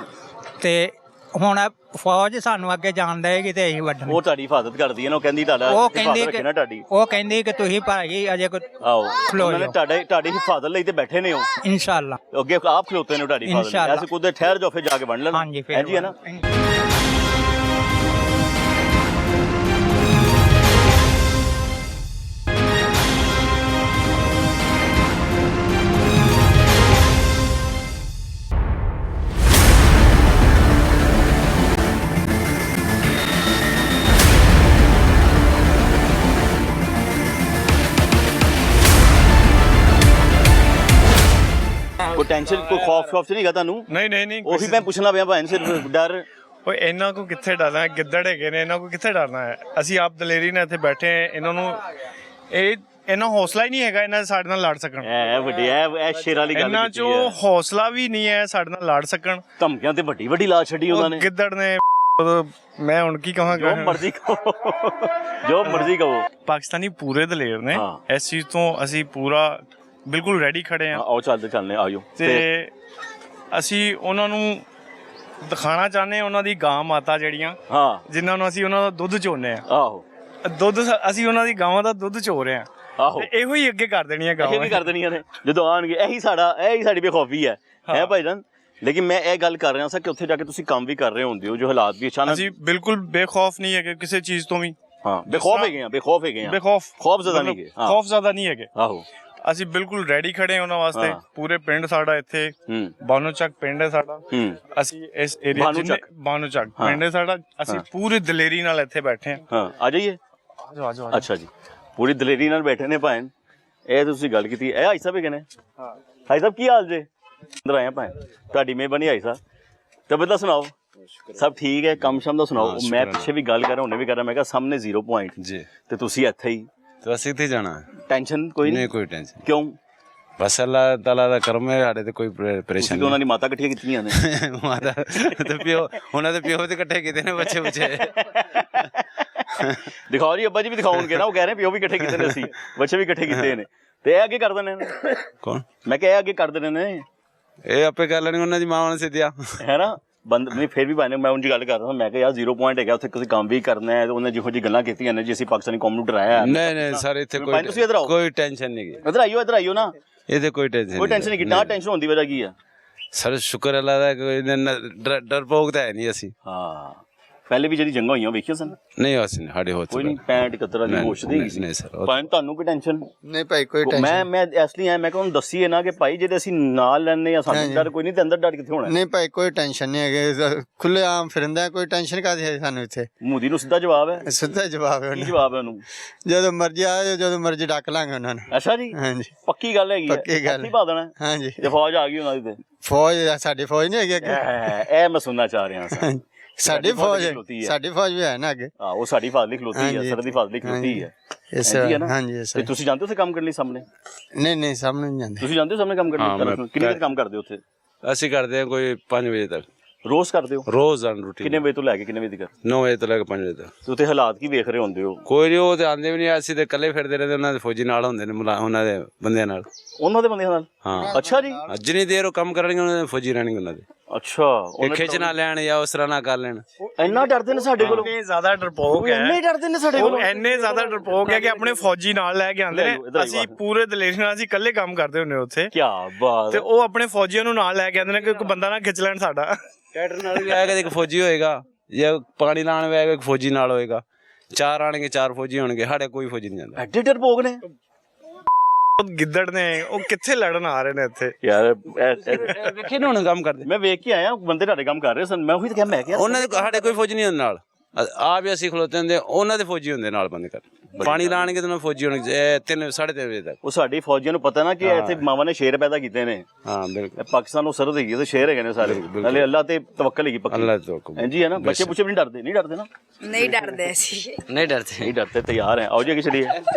ਤੇ ਹੁਣ ਫੌਜ ਸਾਨੂੰ ਅੱਗੇ ਜਾਣ ਦੇਗੀ ਤੇ ਅਸੀਂ ਵੱਢਣੀ ਉਹ ਤੁਹਾਡੀ ਹਿਫਾਜ਼ਤ ਕਰਦੀ ਹੈ ਨਾ ਉਹ ਕਹਿੰਦੀ ਤੁਹਾਡਾ ਉਹ ਕਹਿੰਦੀ ਹਿਫਾਜ਼ਤ ਰੱਖੇ ਨਾ ਤੁਹਾਡੀ ਉਹ ਕਹਿੰਦੀ ਕਿ ਤੁਸੀਂ ਭਾਈ ਅਜੇ ਕੋਈ ਆਓ ਖਲੋ ਉਹਨਾਂ ਨੇ ਜਾਓ। ਤੁਹਾਡੀ ਹਿਫਾਜ਼ਤ ਲਈ ਤੇ ਬੈਠੇ ਨੇ ਉਹ ਇਨਸ਼ਾਅੱਲਾ ਅੱਗੇ ਆਪ ਖਲੋਤੇ ਨੇ ਤੁਹਾਡੀ ਹਿਫਾਜ਼ਤ ਲਈ ਇਨਸ਼ਾਅੱਲਾ। ਐਸੇ ਕੁਦੇ ਠਹਿਰ ਜਾਓ ਫਿਰ ਜਾ ਕੇ ਬਣ ਲੈਣਾ ਹਾਂਜੀ ਫਿਰ ਇੰਜੀ ਹੈ ਨਾ ਕੋਈ ਟੈਨਸ਼ਨ ਕੋਈ ਖੌਫ ਤੇ ਨਹੀਂ ਹੈਗਾ ਤੁਹਾਨੂੰ ਨਹੀਂ ਉਹੀ ਮੈਂ ਪੁੱਛਣਾ ਪਿਆ ਭਾਈ ਸਿਰਫ ਡਰ ਓਏ ਇਹਨਾਂ ਕੋ ਕਿੱਥੇ ਡਰਨਾ ਹੈ ਗਿੱਦੜ ਹੈਗੇ ਨੇ ਇਹਨਾਂ ਕੋ ਕਿੱਥੇ ਡਰਨਾ ਹੈ ਅਸੀਂ ਆਪ ਦਲੇਰੀ ਨਾਲ ਇੱਥੇ ਬੈਠੇ ਆ ਇਹਨਾਂ ਨੂੰ ਇਹਨਾਂ ਹੌਸਲਾ ਹੀ ਨਹੀਂ ਹੈਗਾ ਇਹਨਾਂ ਸਾਡੇ ਨਾਲ ਲੜ ਸਕਣ ਐ ਵੱਡੀ ਐ ਸ਼ੇਰ ਵਾਲੀ ਗੱਲ ਇਹਨਾਂ ਚੋਂ ਹੌਸਲਾ ਵੀ ਨਹੀਂ ਹੈ ਸਾਡੇ ਨਾਲ ਲੜ ਸਕਣ ਧਮਕੀਆਂ ਤੇ ਵੱਡੀ ਵੱਡੀ ਲਾ ਛੱਡੀ ਉਹਨਾਂ ਨੇ ਗਿੱਦੜ ਨੇ ਮੈਂ ਹੁਣ ਕੀ ਕਹਾਂਗਾ ਜੋ ਮਰਜ਼ੀ ਕਹੋ ਜੋ ਮਰਜ਼ੀ ਕਹੋ ਪਾਕਿਸਤਾਨੀ ਪੂਰੇ ਦਲੇਰ ਨੇ ਇਸ ਚੀਜ਼ ਤੋਂ ਅਸੀਂ ਪੂਰਾ ਬਿਲਕੁਲ ਰੈਡੀ ਖੜੇ ਆ ਆਓ ਚੱਲਦੇ ਆਇਓ ਤੇ ਅਸੀਂ ਉਹਨਾਂ ਨੂੰ ਦਿਖਾਣਾ ਚਾਹੁੰਦੇ ਹਾਂ ਉਹਨਾਂ ਦੀ ਗਾਂ ਮਾਤਾ ਜਿਹੜੀਆਂ ਹਾਂ ਜਿਨ੍ਹਾਂ ਨੂੰ ਅਸੀਂ ਉਹਨਾਂ ਦਾ ਦੁੱਧ ਚੋਨੇ ਆ ਆਹੋ ਦੁੱਧ ਅਸੀਂ ਉਹਨਾਂ ਦੀ ਗਾਵਾਂ ਦਾ ਦੁੱਧ ਚੋ ਰਹੇ ਆ ਆਹੋ ਇਹੋ ਹੀ ਅੱਗੇ ਕਰ ਦੇਣੀਆਂ ਗਾਵਾਂ ਇਹ ਵੀ ਕਰ ਦੇਣੀਆਂ ਨੇ ਜਦੋਂ ਆਣਗੇ ਇਹੀ ਸਾਡੀ ਬੇਖੌਫੀ ਹੈ ਹੈ ਭਾਈਜਾਨ ਲੇਕਿਨ ਮੈਂ ਇਹ ਗੱਲ ਕਰ ਰਿਹਾ ਸਾਂ ਕਿ ਉੱਥੇ ਜਾ ਕੇ ਤੁਸੀਂ ਕੰਮ ਵੀ ਕਰ ਰਹੇ ਹੁੰਦੇ ਹੋ ਜੋ ਹਾਲਾਤ ਵੀ ਅਚਾਨਕ ਅਸੀਂ ਬਿਲਕੁਲ ਬੇਖੌਫ ਨਹੀਂ ਹੈਗੇ ਕਿਸੇ ਚੀਜ਼ ਤੋਂ ਵੀ ਹਾਂ ਬੇਖੌਫ ਹੈਗੇ ਆ ਖੌਫ ਜ਼ਿਆਦਾ ਨਹੀਂ ਹੈਗੇ ਖੌਫ ਜ਼ਿਆਦਾ ਨਹੀਂ ਹੈਗੇ ਆਹੋ ਅਸੀਂ ਬਿਲਕੁਲ ਰੈਡੀ ਖੜੇ ਹਾਂ ਉਹਨਾਂ ਵਾਸਤੇ ਪੂਰੇ ਪਿੰਡ ਸਾਡਾ ਇੱਥੇ ਬਾਨੋ ਚੱਕ ਪਿੰਡ ਹੈ ਸਾਡਾ ਅਸੀਂ ਇਸ ਏਰੀਆ ਚ ਬਾਨੋ ਚੱਕ ਪਿੰਡ ਹੈ ਸਾਡਾ ਅਸੀਂ ਪੂਰੀ ਦਲੇਰੀ ਨਾਲ ਇੱਥੇ ਬੈਠੇ ਹਾਂ ਆ ਜਾਈਏ ਅੱਛਾ ਜੀ ਪੂਰੀ ਦਲੇਰੀ ਨਾਲ ਬੈਠੇ ਨੇ ਭਾਈ ਇਹ ਤੁਸੀਂ ਗੱਲ ਕੀਤੀ ਇਹ ਭਾਈ ਸਾਹਿਬ ਹੈਗੇ ਨੇ ਹਾਂ ਭਾਈ ਸਾਹਿਬ ਕੀ ਹਾਲ ਜੇ ਅੰਦਰ ਆਏ ਭਾਈ ਤੁਹਾਡੀ ਮਿਹਰਬਾਨੀ ਭਾਈ ਸਾਹਿਬ ਤਬੀਅਤ ਦਾ ਸੁਣਾਓ ਸਭ ਠੀਕ ਹੈ ਕੰਮ ਸ਼ਮ ਦਾ ਸੁਣਾਓ ਮੈਂ ਪਿੱਛੇ ਵੀ ਗੱਲ ਕਰ ਰਿਹਾ ਹੁਣੇ ਵੀ ਕਰ ਰਿਹਾ ਮੈਂ ਕਿਹਾ ਸਾਹਮਣੇ 0 ਪੁਆਇੰਟ ਜੀ ਤੇ ਤੁਸੀਂ ਇੱਥੇ ਹੀ ਤੇ ਅਸੀਂ ਇੱਥੇ ਜਾਣਾ ਟੈਨਸ਼ਨ ਕੋਈ ਨਹੀਂ ਕੋਈ ਟੈਨਸ਼ਨ ਕਿਉਂ ਬਸ ਅੱਲਾਹ ਤਾਲਾ ਦਾ ਕਰਮ ਹੈ ਸਾਡੇ ਤੇ ਕੋਈ ਪਰੇਸ਼ਾਨੀ ਉਹਨਾਂ ਦੀ ਮਾਤਾ ਇਕੱਠੀਆਂ ਕੀਤੀਆਂ ਨੇ ਮਾਤਾ ਤੇ ਪਿਓ ਉਹਨਾਂ ਦੇ ਪਿਓ ਤੇ ਇਕੱਠੇ ਕੀਤੇ ਨੇ ਬੱਚੇ ਦਿਖਾਓ ਜੀ ਅੱਬਾ ਜੀ ਵੀ ਦਿਖਾਉਣਗੇ ਨਾ ਉਹ ਕਹਿ ਰਹੇ ਪਿਓ ਵੀ ਇਕੱਠੇ ਕੀਤੇ ਨੇ ਅਸੀਂ ਬੱਚੇ ਵੀ ਇਕੱਠੇ ਕੀਤੇ ਨੇ ਤੇ ਇਹ ਅੱਗੇ ਕਰ ਦੇਣੇ ਨੇ ਕੌਣ? ਮੈਂ ਕਿਹਾ ਇਹ ਅੱਗੇ ਕਰ ਦੇਣੇ ਨੇ, ਇਹ ਆਪੇ ਕਰ ਲੈਣਗੇ, ਉਹਨਾਂ ਦੀ ਮਾਵਾਂ ਨੇ ਸਿੱਧਿਆ ਹੈ ਨਾ ਬੰਦ ਨਹੀਂ। ਫਿਰ ਵੀ ਭਾਈ ਮੈਂ ਉਂਝ ਗੱਲ ਕਰ ਰਿਹਾ, ਮੈਂ ਕਿਹਾ ਯਾਰ 0 ਪੁਆਇੰਟ ਹੈਗਾ, ਉੱਥੇ ਤੁਸੀਂ ਕੰਮ ਵੀ ਕਰਨਾ ਹੈ। ਉਹਨੇ ਜਿਹੋ ਜਿਹੀ ਗੱਲਾਂ ਕੀਤੀਆਂ ਨੇ ਜੀ ਅਸੀਂ ਪਾਕਿਸਤਾਨੀ ਕੌਮ ਨੂੰ ਡਰਾਇਆ। ਨਹੀਂ ਸਰ, ਇੱਥੇ ਕੋਈ ਟੈਨਸ਼ਨ ਨਹੀਂ ਗੀ। ਇੱਧਰ ਆਈਓ ਨਾ, ਇਹਦੇ ਕੋਈ ਟੈਨਸ਼ਨ ਨਹੀਂ। ਨਾ ਟੈਨਸ਼ਨ ਹੋਣ ਦੀ ਵਜ੍ਹਾ ਕੀ ਆ ਸਰ? ਸ਼ੁਕਰ ਅੱਲਾ ਦਾ, ਕੋਈ ਡਰਪੋਕ ਤਾਂ ਹੈ ਨਹੀਂ ਅਸੀਂ। ਹਾਂ, ਪਹਿਲੇ ਵੀ ਜਿਹੜੀ ਜੰਗਾਂ ਹੋਈਆਂ ਵੇਖੀਆਂ ਸਨ? ਨਹੀਂ ਅਸੀਂ ਸਾਡੇ ਹੋ ਕੋਈ ਨਹੀਂ, 65 71 ਦੀ ਹੋਸ਼ ਦੀ ਨਹੀਂ ਸਰ। ਭਾਈ ਤੁਹਾਨੂੰ ਕੋਈ ਟੈਨਸ਼ਨ ਨਹੀਂ ਭਾਈ, ਕੋਈ ਟੈਨਸ਼ਨ ਮੈਂ ਇਸ ਲਈ ਆਇਆ, ਮੈਂ ਤੁਹਾਨੂੰ ਦੱਸੀਏ ਨਾ ਕਿ ਭਾਈ ਜਿਹੜੇ ਅਸੀਂ ਨਾਲ ਲੈਣੇ ਆ ਸਾਨੂੰ ਡਰ ਕੋਈ ਨਹੀਂ, ਤੇ ਅੰਦਰ ਡਰ ਕਿੱਥੇ ਹੋਣਾ? ਨਹੀਂ ਭਾਈ, ਕੋਈ ਟੈਨਸ਼ਨ ਨਹੀਂ ਹੈਗੇ, ਖੁੱਲੇ ਆਮ ਫਿਰਦਾ, ਕੋਈ ਟੈਨਸ਼ਨ ਕਾਹਦੀ ਹੈ ਸਾਨੂੰ ਇੱਥੇ। ਮੋਦੀ ਨੂੰ ਸਿੱਧਾ ਜਵਾਬ ਹੈ? ਸਿੱਧਾ ਜਵਾਬ ਹੈ। ਕੀ ਜਵਾਬ ਹੈ ਉਹਨੂੰ? ਜਦੋਂ ਮਰਜ਼ੀ ਆਏ, ਜਦੋਂ ਮਰਜ਼ੀ ਡੱਕ ਲਾਂਗੇ ਉਹਨਾਂ ਨੂੰ। ਅੱਛਾ ਜੀ, ਹਾਂਜੀ ਪੱਕੀ ਗੱਲ ਹੈਗੀ? ਪੱਕੀ ਗੱਲ ਪਾ ਦੇਣਾ? ਹਾਂਜੀ। ਜੇ ਫੌਜ ਆ ਗਈ ਉਹਨਾਂ ਦੀ ਤੇ ਫੌਜ ਸਾਡੀ ਫੌਜ ਨਹੀਂ ਹੈਗੀ ਅੱਗੇ। ਇਹ ਮੈਂ ਸੁਣਨਾ ਚਾਹ ਰਿਹਾ ਸਾਂ। ਸਾਡੀ ਫੌਜ ਵੀ ਹੈ ਨਾ ਅੱਗੇ। ਉਹ ਸਾਡੀ ਫਾਜ਼ਲੀ ਖਲੋਤੀ ਹੈ, ਸਰ ਦੀ ਫਾਜ਼ਲੀ ਖਲੋਤੀ ਹੈ। ਹਾਂਜੀ ਤੇ ਤੁਸੀਂ ਜਾਂਦੇ ਹੋ ਉੱਥੇ ਕੰਮ ਕਰਨ ਲਈ ਸਾਹਮਣੇ? ਨਹੀਂ ਸਾਹਮਣੇ ਨਹੀਂ ਜਾਂਦੇ। ਤੁਸੀਂ ਜਾਂਦੇ ਹੋ ਸਾਹਮਣੇ ਕੰਮ ਕਰਨ ਲਈ? ਕਿੰਨੇ ਵਜੇ ਕੰਮ ਕਰਦੇ ਹੋ ਉੱਥੇ? ਅਸੀਂ ਕਰਦੇ ਹਾਂ ਕੋਈ 5 ਵਜੇ ਤੱਕ। ਰੋਜ਼ ਕਰਦੇ ਹੋ? ਰੋਜ਼ ਰੂਟੀਨ। ਕਿੰਨੇ ਵਜੇ ਤੋਂ ਲੈ ਕੇ ਕਿੰਨੇ ਵਜੇ ਤੱਕ? 9 ਵਜੇ ਤੋਂ ਲੈ ਕੇ 5 ਵਜੇ ਤੱਕ। ਤੇ ਉੱਥੇ ਹਾਲਾਤ ਕੀ ਵੇਖ ਰਹੇ ਹੁੰਦੇ ਹੋ? ਕੋਈ ਨਹੀਂ, ਉਹ ਤੇ ਆਉਂਦੇ ਵੀ ਨਹੀਂ, ਅਸੀਂ ਤੇ ਇਕੱਲੇ ਫਿਰਦੇ ਰਹਿੰਦੇ, ਉਹਨਾਂ ਦੇ ਫੌਜੀ ਨਾਲ ਹੁੰਦੇ ਨੇ, ਉਹਨਾਂ ਦੇ ਬੰਦਿਆਂ ਨਾਲ। ਉਹਨਾਂ ਦੇ ਬੰਦਿਆਂ ਨਾਲ? ਹਾਂ। ਅੱਛਾ ਜੀ, ਜਿੰਨੀ ਦੇਰ ਉਹ ਕੰਮ ਕਰਨਗੇ ਉਹਨਾਂ ਦੇ ਫੌਜੀ ਰਹਿਣਗੇ ਉਹਨਾਂ ਦੇ। ਅੱਛਾ, ਉਹ ਖਿੱਚ ਨਾ ਲੈਣ ਜਾਂ ਉਸ ਤਰ੍ਹਾਂ ਨਾ ਕਰ ਲੈਣ। ਇੰਨਾ ਡਰਦੇ ਨੇ ਸਾਡੇ ਕੋਲੋਂ? ਇੰਨੇ ਜ਼ਿਆਦਾ ਡਰਪੋਕ ਹੈ, ਇੰਨੇ ਡਰਦੇ ਨੇ ਸਾਡੇ ਕੋਲੋਂ, ਇੰਨੇ ਜ਼ਿਆਦਾ ਡਰਪੋਕ ਹੈ ਕਿ ਆਪਣੇ ਫੌਜੀ ਨਾਲ ਲੈ ਕੇ ਆਉਂਦੇ ਨੇ। ਅਸੀਂ ਪੂਰੇ ਦਲੇਰੀ ਨਾਲ ਅਸੀਂ ਇਕੱਲੇ ਕੰਮ ਕਰਦੇ ਹੁੰਦੇ ਉੱਥੇ। ਕੀ ਬਾਤ। ਤੇ ਉਹ ਆਪਣੇ ਫੌਜੀਆਂ ਨੂੰ ਨਾਲ ਲੈ ਕੇ ਆਉਂਦੇ ਨੇ ਕਿ ਕੋਈ ਬੰਦਾ ਨਾ ਖਿੱਚ ਲੈਣ ਸਾਡਾ। ਟਰੈਕਟਰ ਨਾਲ ਵੀ ਆਏਗਾ ਇੱਕ ਫੌਜੀ ਹੋਏਗਾ, ਜਾਂ ਪਾਣੀ ਲਾਉਣ ਵੀ ਆਏਗਾ ਇੱਕ ਫੌਜੀ ਨਾਲ ਹੋਏਗਾ। 4 ਆਣਗੇ, 4 ਫੌਜੀ ਹੋਣਗੇ, ਸਾਡੇ ਕੋਈ ਫੌਜੀ ਨਹੀਂ ਜਾਂਦਾ। ਐਡੇ ਡਰਪੋਕ ਨੇ ਗਿੱਦੜ ਨੇ, ਉਹ ਕਿੱਥੇ ਲੜਨ ਆ ਰਹੇ ਨੇ ਇੱਥੇ ਯਾਰ। ਵੇਖੇ ਨਾ ਹੁਣ ਕੰਮ ਕਰਦੇ, ਮੈਂ ਵੇਖ ਕੇ ਆਇਆ, ਬੰਦੇ ਤੁਹਾਡੇ ਕੰਮ ਕਰ ਰਹੇ ਸਨ। ਮੈਂ ਉਹੀ ਤਾਂ ਕਿਹਾ, ਮੈਂ ਕਿਹਾ ਉਹਨਾਂ ਦੇ ਸਾਡੇ ਕੋਈ ਫੌਜੀ ਨਹੀਂ ਹੁੰਦੇ ਨਾਲ। ਆਪ ਹੀ ਅਸੀਂ ਖਲੋਤੇ ਹੁੰਦੇ, ਉਹਨਾਂ ਦੇ ਫੌਜੀ ਹੁੰਦੇ ਨਾਲ ਬੰਦੇ ਕਰ। ਪਾਣੀ ਲਾਣਗੇ ਤਾਂ ਫੌਜੀ ਹੋਣਗੇ 3 3:30 ਵਜੇ ਤੱਕ। ਉਹ ਸਾਡੇ ਫੌਜੀਆਂ ਨੂੰ ਪਤਾ ਨਾ ਕਿ ਇੱਥੇ ਮਾਵਾਂ ਨੇ ਸ਼ੇਰ ਪੈਦਾ ਕੀਤੇ ਨੇ। ਹਾਂ ਬਿਲਕੁਲ, ਪਾਕਿਸਤਾਨ ਨੂੰ ਸਰਹੱਦ ਹੈਗੀ, ਤੇ ਸ਼ੇਰ ਹੈਗੇ ਨੇ ਸਾਰੇ। ਨਾਲੇ ਅੱਲਾ ਤੇ ਤਵੱਕਲ ਹੈਗੀ ਪੱਕੀ। ਅੱਲਾ ਤੇ ਤਵੱਕਲ। ਹਾਂਜੀ ਹੈ ਨਾ। ਬੱਚੇ ਪੁੱਛੇ ਵੀ ਨਹੀਂ ਡਰਦੇ ਨਾ? नहीं डरते ऐसी नहीं डरते तैयार हैं। आओ जी आगे चलिए,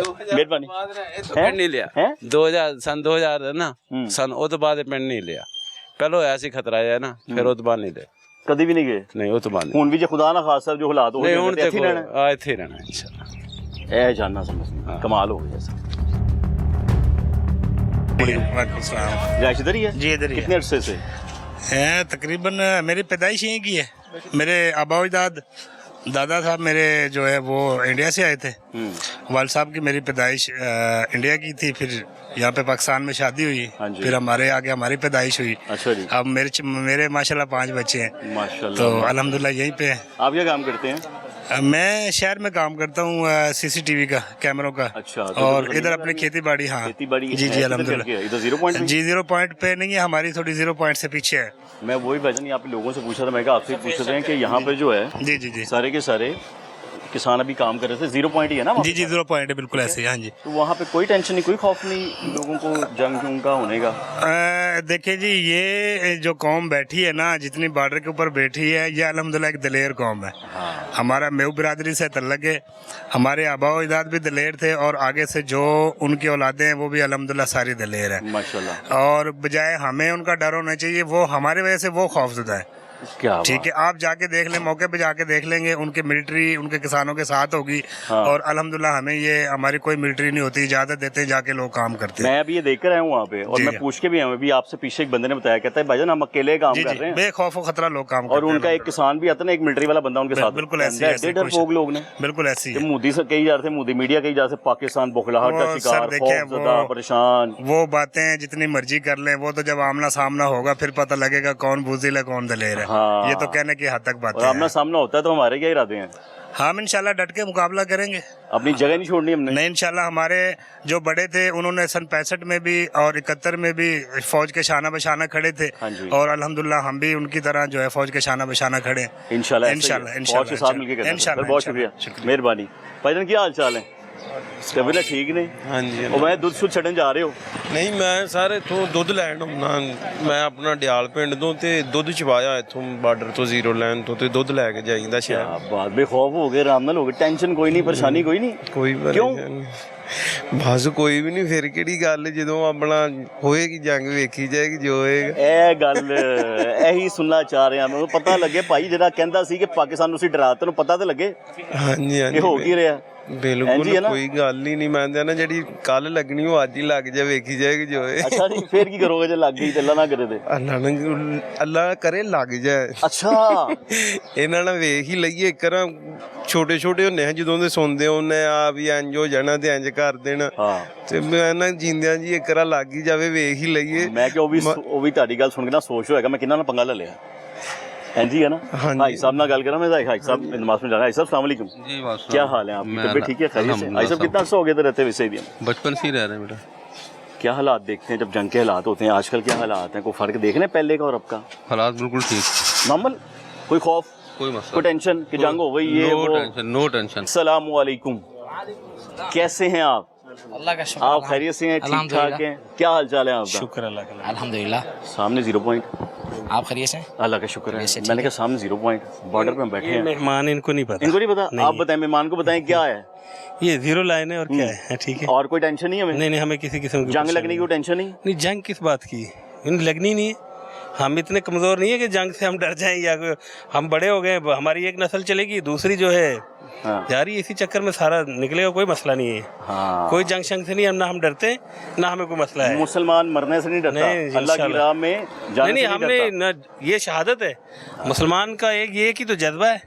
मेहरबानी। पिंड नहीं लिया 2000 सन 2000 ना सन ਉਹ ਤੋਂ ਬਾਅਦ ਪਿੰਡ ਨਹੀਂ ਲਿਆ। ਪਹਿਲਾਂ ਹੋਇਆ ਸੀ ਖਤਰਾ ਹੈ ਨਾ, ਫਿਰ ਉਹ ਤੋਂ ਬਾਅਦ ਨਹੀਂ ਲਿਆ। ਕਦੀ ਵੀ ਨਹੀਂ ਗਏ? ਨਹੀਂ, ਉਹ ਤੋਂ ਬਾਅਦ ਹੁਣ ਵੀ ਜੇ ਖੁਦਾ ਨਾ ਖਾਸਾ ਜੋ ਹਾਲਾਤ ਹੋ ਗਏ ਹੁਣ ਤੇ ਇੱਥੇ ਰਹਿਣਾ। ਇੱਥੇ ਹੀ ਰਹਿਣਾ ਇੰਸ਼ਾਅੱਲਾ। ਇਹ ਜਾਨਣਾ समझ कमाल हो गया सर। रिहाइश इधर ही है जी? इधर ही। कितने अरसे से? तकरीबन मेरी पैदाइश यहीं की है। मेरे आबा अजदाद दादा साहब मेरे जो है वो इंडिया से आए थे। वाल साहब की मेरी पैदाइश इंडिया की थी, फिर यहाँ पे पाकिस्तान में शादी हुई, फिर हमारे आगे हमारी पैदाइश हुई। अच्छा जी। अब मेरे माशाल्लाह 5 बच्चे हैं माशाल्लाह, तो अल्हम्दुलिल्लाह यहीं पे है। आप क्या काम करते हैं? मैं शहर में काम करता हूँ, CCTV का, कैमरों का। अच्छा। और इधर अपनी खेती बाड़ी। हाँ, खेती बाड़ी जी अल्हम्दुलिल्लाह। इधर 0 पॉइंट? जी 0 पॉइंट पे नहीं है, हमारी थोड़ी 0 पॉइंट से पीछे है। मैं वही भाईजान यहाँ पे लोगों से पूछा था, मैं कहा आपसे पूछ रहे हैं कि यहाँ पे जो है जी सारे के सारे किसान अभी काम कर रहे थे। 0 पॉइंट ही है ना? जी 0 पॉइंट है, बिल्कुल ऐसे ही। हाँ जी। तो वहाँ पे कोई टेंशन नहीं, कोई खौफ नहीं लोगों को जंग का होने का? देखिए जी, ये जो कौम बैठी है ना, जितनी बॉर्डर के ऊपर बैठी है, ये अल्हम्दुलिल्लाह एक दलेर कौम है। हमारा मेव बिरादरी से तल्लक है, हमारे आबा अजदाद भी दलेर थे, और आगे से जो उनकी औलादें हैं वो भी अल्हम्दुलिल्लाह सारी दलेर है माशाल्लाह। और बजाय हमें उनका डर होना चाहिए, वो हमारे वजह से वो खौफजदा है। क्या ठीक है, आप जाके देख लें, मौके पे जाके देख लेंगे, उनके मिलिट्री उनके किसानों के साथ होगी। और अल्हम्दुलिल्लाह हमें ये हमारी कोई मिलिट्री नहीं होती, इजाजत देते हैं, जाके लोग काम करते हैं। मैं अभी ये देख कर आया हूँ वहाँ पे, और मैं पूछ के भी आया हूँ। अभी आपसे पीछे एक बंदे ने बताया, कहता है भाईजान हम अकेले काम कर रहे हैं, बेखौफ खतरा लोग काम और उनका एक किसान भी आता है ना, एक मिलिट्री वाला बंदा उनके साथ। बिल्कुल ऐसे डरपोक लोग ने, बिल्कुल ऐसी है। मोदी से कई जा रहे थे, मोदी मीडिया कई जा रहे, पाकिस्तान बौखलाहट का शिकार, खौफजदा, परेशान। वो बातें जितनी मर्जी कर लें, वो तो जब आमना सामना होगा फिर पता लगेगा कौन बुज़दिल है कौन दलेर है। ये तो कहने की हद तक बात है। आमना सामना होता है तो हमारे क्या इरादे हैं? हम इंशाल्लाह डट के मुकाबला करेंगे, अपनी जगह नहीं छोड़नी हमने। नहीं, इंशाल्लाह हमारे जो बड़े थे उन्होंने सन 65 में भी और 71 में भी फौज के शाना बशाना खड़े थे, और अल्हम्दुलिल्लाह हम भी उनकी तरह जो है फौज के शाना बशाना खड़े हैं। इंशाल्लाह इंशाल्लाह के साथ मिलकर इंशाल्लाह। बहुत शुक्रिया, मेहरबानी। भाईजान क्या हाल चाल है? तबीयत ठीक ने? हाँ जी। और मैं दुध शुद्ध छड़न जा रहे हो? नहीं, मैं सर इथों दुध लैन आउना, मैं अपना डियाल पिंड तो ते दुध चवाया इथों बार्डर तो 0 लाइन तो ते दुध लैके जाइंदा शहर। बात बेखौफ हो गए, आराम नाल हो गए, टेंशन कोई नहीं, परेशानी कोई नहीं? कोई क्यों? ਬਸ ਕੋਈ ਵੀ ਨਹੀਂ, ਫਿਰ ਕਿਹੜੀ ਗੱਲ, ਜਦੋਂ ਆਪਣਾ ਹੋਏਗੀ ਜੰਗ ਵੇਖੀ ਜਾਏਗੀ ਜੋ ਹੋਏਗਾ। ਇਹ ਗੱਲ ਇਹੀ ਸੁਣਨਾ ਚਾਹ ਰਿਹਾ, ਮੈਨੂੰ ਪਤਾ ਲੱਗੇ ਭਾਈ ਜਿਹੜਾ ਕਹਿੰਦਾ ਸੀ ਕਿ ਪਾਕਿਸਤਾਨ ਨੂੰ ਅਸੀਂ ਡਰਾਤਾ, ਤੈਨੂੰ ਪਤਾ ਤਾਂ ਲੱਗੇ ਹਾਂਜੀ ਹਾਂਜੀ ਇਹ ਹੋ ਕੀ ਰਿਹਾ। ਬਿਲਕੁਲ ਕੋਈ ਗੱਲ ਹੀ ਨਹੀਂ, ਮੰਨਦੇ ਨਾ ਜਿਹੜੀ ਕੱਲ ਲੱਗਣੀ ਉਹ ਅੱਜ ਹੀ ਲੱਗ ਜਾ, ਵੇਖੀ ਜਾਏਗੀ ਜੋ ਹੋਏ। ਅੱਛਾ ਜੀ, ਫੇਰ ਕੀ ਕਰੋਗੇ ਜੇ ਲੱਗ ਗਈ ਤੇ ਅੱਲਾ ਨਾ ਕਰੇ ਤੇ? ਅੱਲਾ ਕਰੇ ਲੱਗ ਜਾਏ। ਅੱਛਾ ਇਹਨਾਂ ਨਾਲ ਵੇਖ ਹੀ ਲਈਏ ਇੱਕ ਵਾਰ, ਛੋਟੇ ਛੋਟੇ ਹੁੰਦੇ ਆ ਜਦੋਂ ਦੇ ਸੁਣਦੇ ਹੁੰਦੇ ਆ ਵੀ ਇੰਜ ਹੋ ਜਾਣਾ ਤੇ ਇੰਜ ਕਰ ਦੇਣਾ, ਤੇ ਮੈਂ ਨਾ ਜਿੰਦਿਆਂ ਜੀ ਇੱਕ ਵਾਰ ਲੱਗ ਹੀ ਜਾਵੇ, ਵੇਖ ਹੀ ਲਈਏ। ਮੈਂ ਕਿ ਉਹ ਵੀ ਤੁਹਾਡੀ ਗੱਲ ਸੁਣ ਕੇ ਨਾ ਸੋਚ ਹੋਏਗਾ ਮੈਂ ਕਿੰਨਾ ਨਾ ਪੰਗਾ ਲੈ ਲਿਆ। जी है ना भाई साहब ना गल करा मैं, भाई साहब नमाज में जाना। भाई साहब अस्सलाम वालेकुम जी, क्या हाल है आपकी? तबीयत ठीक है? खैरियत से? भाई साहब कितना अर्सा हो गया रहते वैसे भी? बचपन से ही रह रहे हैं बेटा। क्या हालात देखते हैं जब जंग के हालात होते हैं आजकल, क्या हालात हैं? कोई फर्क देख रहे हैं पहले का और अब का? हालात बिल्कुल ठीक, नॉर्मल, कोई खौफ, कोई मसला, कोई टेंशन कि जंग हो गई ये वो? No tension. अस्सलाम वालेकुम, कैसे हैं आप? अल्लाह का शुक्र, आप खैरियत से हैं? ठीक ठाक हैं? क्या हाल चाल है आपका? शुक्र अल्लाह का, अल्हम्दुलिल्लाह। सामने 0 पॉइंट, आप खैरियत से? अल्लाह का शुक्र है। मैंने कहा सामने 0 पॉइंट, बॉर्डर पे हम बैठे हैं। मेहमान इनको नहीं पता, इनको नहीं पता? आप बताएं, मेहमान को बताएं क्या है ये 0 लाइन है और क्या है? ठीक है, और कोई टेंशन नहीं है हमें? नहीं हमें किसी किस्म की जंग लगने की कोई टेंशन नहीं? नहीं, जंग किस बात की, लगनी नहीं है। हम इतने कमज़ोर नहीं है कि जंग से हम डर जाएं, या हम बड़े हो गए, हमारी एक नस्ल चलेगी, दूसरी जो है जा रही है, इसी चक्कर में सारा निकलेगा, कोई मसला नहीं है। कोई जंग शंग से नहीं, ना हम डरते ना हमें कोई मसला है। मुसलमान मरने से नहीं डरता, अल्लाह की राह में जाने नहीं, से हमने न, ये शहादत है मुसलमान का, एक ये कि तो जज्बा है,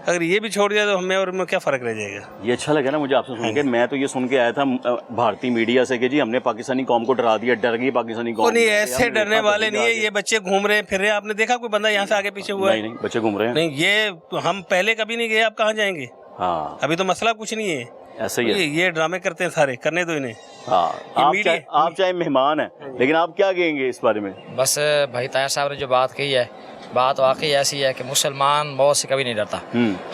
अगर ये भी छोड़ दिया तो हमें और में क्या फ़र्क रह जाएगा। ये अच्छा लगा ना मुझे आपसे सुन के। मैं तो ये सुन के आया था भारतीय मीडिया से कि जी हमने पाकिस्तानी कौम को डरा दिया, डर गई पाकिस्तानी कौम। नहीं, ऐसे डरने वाले नहीं है, ये बच्चे घूम रहे फिर रहे, आपने देखा कोई बंदा यहाँ से आगे पीछे हुआ है? नहीं, बच्चे घूम रहे हैं। नहीं, ये हम पहले कभी नहीं गए, आप कहाँ जाएंगे? हाँ, अभी तो मसला कुछ नहीं है, ऐसा ही है। ये ड्रामे करते हैं सारे, करने दो इन्हें। हाँ, आप चाहे मेहमान हैं, लेकिन आप क्या कहेंगे इस बारे में? बस भाई ताया साहब ने जो बात कही है, बात वाकई ऐसी है कि मुसलमान मौत से कभी नहीं डरता।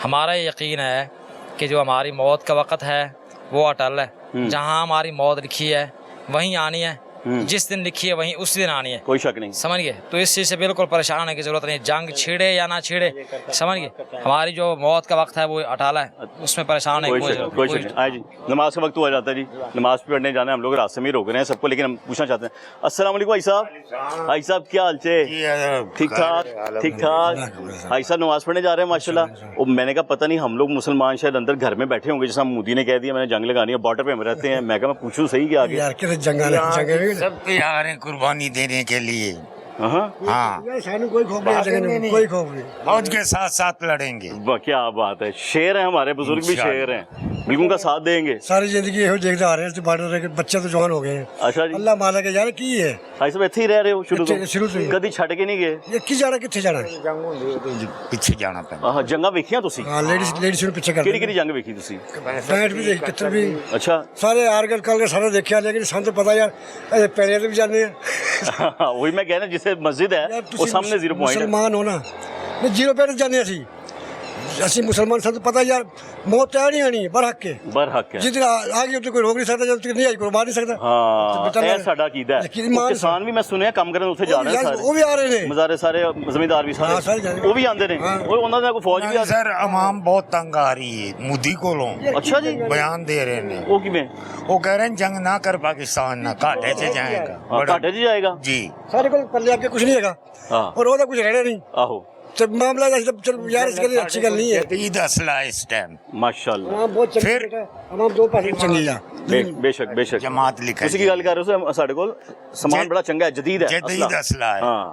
हमारा यकीन है कि जो हमारी मौत का वक़्त है वो अटल है, जहाँ हमारी मौत लिखी है वहीं आनी है, जिस दिन लिखी है वहीं उस दिन आनी है, कोई शक नहीं, समझ गए? तो इस चीज़ से बिल्कुल परेशान होने की ज़रूरत नहीं, जंग छिड़े या ना छिड़े, समझ गए? हमारी जो मौत का वक्त है वो अटाला है, उसमें परेशान है कोई शक नहीं। आए जी, नमाज का वक्त हुआ जाता है जी, नमाज पढ़ने जाना है, हम लोग रास्ते में रोक रहे हैं सबको, लेकिन हम पूछना चाहते हैं। अस्सलाम वालेकुम भाई साहब। भाई साहब क्या हाल चे? ठीक ठाक, ठीक ठाक। भाई साहब नमाज पढ़ने जा रहे हैं माशाल्लाह। और मैंने कहा पता नहीं हम लोग मुसलमान शायद अंदर घर में बैठे होंगे, जैसा मोदी ने कह दिया मैंने जंग लगानी है, बॉर्डर पे हम रहते हैं। मैं कहा मैं पूछूं सही क्या आगे सब तैयार हैं कुर्बानी देने के लिए। हाँ, कोई खौफ नहीं, कोई खौफ नहीं, फौज के साथ साथ लड़ेंगे। क्या बात है, शेर है हमारे बुजुर्ग भी शेर हैं, बिल्कुल का साथ देंगे। सारी जिंदगी हो देखते आ रहे हैं, बॉर्डर के बच्चे तो जवान हो गए हैं। अच्छा जी, अल्लाह माला के यार की है भाई साहब इत्थे ही रह रहे हो शुरू से? कभी छड़ के नहीं गए? ये की जाना किथे जाना पीछे जाना पैंदा। हां, जंगा वेखियां तुसी? हां, लेडीज ਨੂੰ ਪਿੱਛੇ ਕਰ ਕਿਹੜੀ ਜੰਗ ਵੇਖੀ ਤੁਸੀਂ? ਪੈਂਟ ਵੀ ਦੇਖ ਕਿੱਥੇ ਵੀ। ਅੱਛਾ, ਸਾਰੇ ਆਰਗਲ ਕਲ ਸਾਰੇ ਦੇਖਿਆ, ਲੇਕਿਨ ਸਾਨੂੰ ਤਾਂ ਪਤਾ ਯਾਰ ਇਹ ਪੈਰੇ ਤੇ ਵੀ ਜਾਂਦੇ ਆ। वही मैं कह रहा जिसे मस्जिद है वो सामने 0 पॉइंट है। मुसलमान हो ना, मैं 0 पॉइंट जाने ਅਸੀਂ मुसलमान ਸਾਨੂੰ पता यार मौत तो नहीं आनी है, बरहक है जिस दिन आ गई कोई रोक नहीं सकता, जब तक नहीं आई कोई मार नहीं सकता। हां, ये साडा कीदा है। किसान भी मैं सुनया काम करन ਉੱਥੇ ਜਾ ਰਹੇ ਸਾਰੇ, ਉਹ ਵੀ ਆ ਰਹੇ ਨੇ, ਮਜ਼ਾਰੇ ਸਾਰੇ ਜ਼ਮੀਂਦਾਰ ਵੀ ਸਾਰੇ ਉਹ ਵੀ ਆਂਦੇ ਨੇ, ਉਹ ਉਹਨਾਂ ਦਾ ਕੋਈ ਫੌਜ ਵੀ ਆ। सर आवाम बहुत तंग आ रही है मोदी कोलों। अच्छा जी, बयान दे रहे हैं वो किवें? वो कह रहे हैं जंग ना कर पाकिस्तान ना घाटे से जाएगा, घाटे से जाएगा जी। सारे को पल्ले आगे कुछ नहीं हैगा और ਉਹਦਾ ਕੁਝ ਰਹਿਣਾ ਨਹੀਂ। आहो, तो मामला चल यार इसके लिए अच्छी गल नहीं है। ईद असला इस टाइम माशाल्लाह बहुत फिर हम दो पासे चंगी आ। बेशक जमात लिखा उसी की गल कर रहे हो, ਸਾਡੇ ਕੋਲ सामान बड़ा चंगा है, जदीद है, जदीद असला है। हां,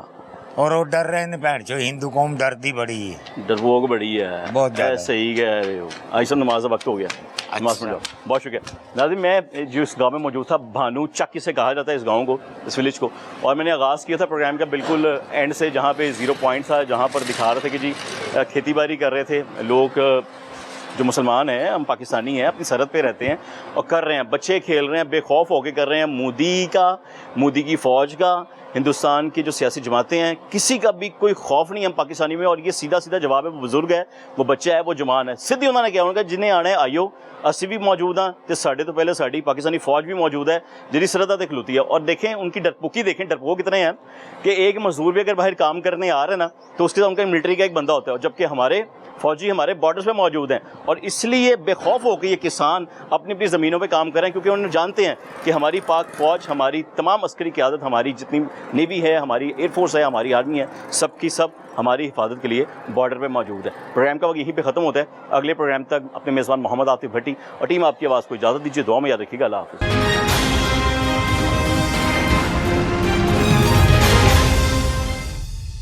और वो डर रहे हैं भैन जो हिंदू कौम डरती बड़ी है, डरपोक बड़ी है बहुत ज्यादा। सही कह रहे हो। आज सब नमाज का वक्त हो गया, नमाज पढ़ जाओ। बहुत शुक्रिया नाज़रीन। मैं जिस गांव में मौजूद था, भानू चक इसे कहा जाता है इस गांव को, इस विलेज को, और मैंने आगाज़ किया था प्रोग्राम का बिल्कुल एंड से, जहाँ पे 0 पॉइंट था, जहाँ पर दिखा रहे थे कि जी खेती बाड़ी कर रहे थे लोग, जो मुसलमान हैं, हम पाकिस्तानी हैं, अपनी सरहद पे रहते हैं और कर रहे हैं, बच्चे खेल रहे हैं, बेखौफ होके कर रहे हैं। मोदी की फ़ौज का, हिंदुस्तान की जो सियासी जमातें हैं, किसी का भी कोई खौफ नहीं है हम पाकिस्तानी में। और ये सीधा सीधा जवाब है, वो बुजुर्ग है, वो बच्चा है, वो जवान है, सीधी उन्होंने क्या उन्होंने जिन्हें आना है आइयो, असी भी मौजूद हाँ, तो साढ़े तो पहले साड़ी पाकिस्तानी फ़ौज भी मौजूद है जिहदी सरहद ते खलोती है। और देखें उनकी डरपोकी, देखें डरपोक कितने हैं कि एक मजदूर भी अगर बाहर काम करने आ रहे हैं ना, तो उसके साथ उनका मिलिट्री का एक बंदा होता है, जबकि हमारे फौजी हमारे बॉर्डर्स पे मौजूद हैं और इसलिए बेखौफ होकर ये किसान अपनी अपनी ज़मीनों पे काम कर रहे हैं, क्योंकि उन्हें जानते हैं कि हमारी पाक फ़ौज, हमारी तमाम अस्करी क़यादत, हमारी जितनी नेवी है, हमारी एयरफोर्स है, हमारी आर्मी है, सब की सब हमारी हिफाजत के लिए बॉर्डर पे मौजूद है। प्रोग्राम का वक्त यहीं पे ख़त्म होता है। अगले प्रोग्राम तक अपने मेज़बान मोहम्मद आतिफ भट्टी और टीम आपकी आवाज़ को इजाज़त दीजिए। दुआ में याद रखिएगा। अल्लाह हाफ़िज़।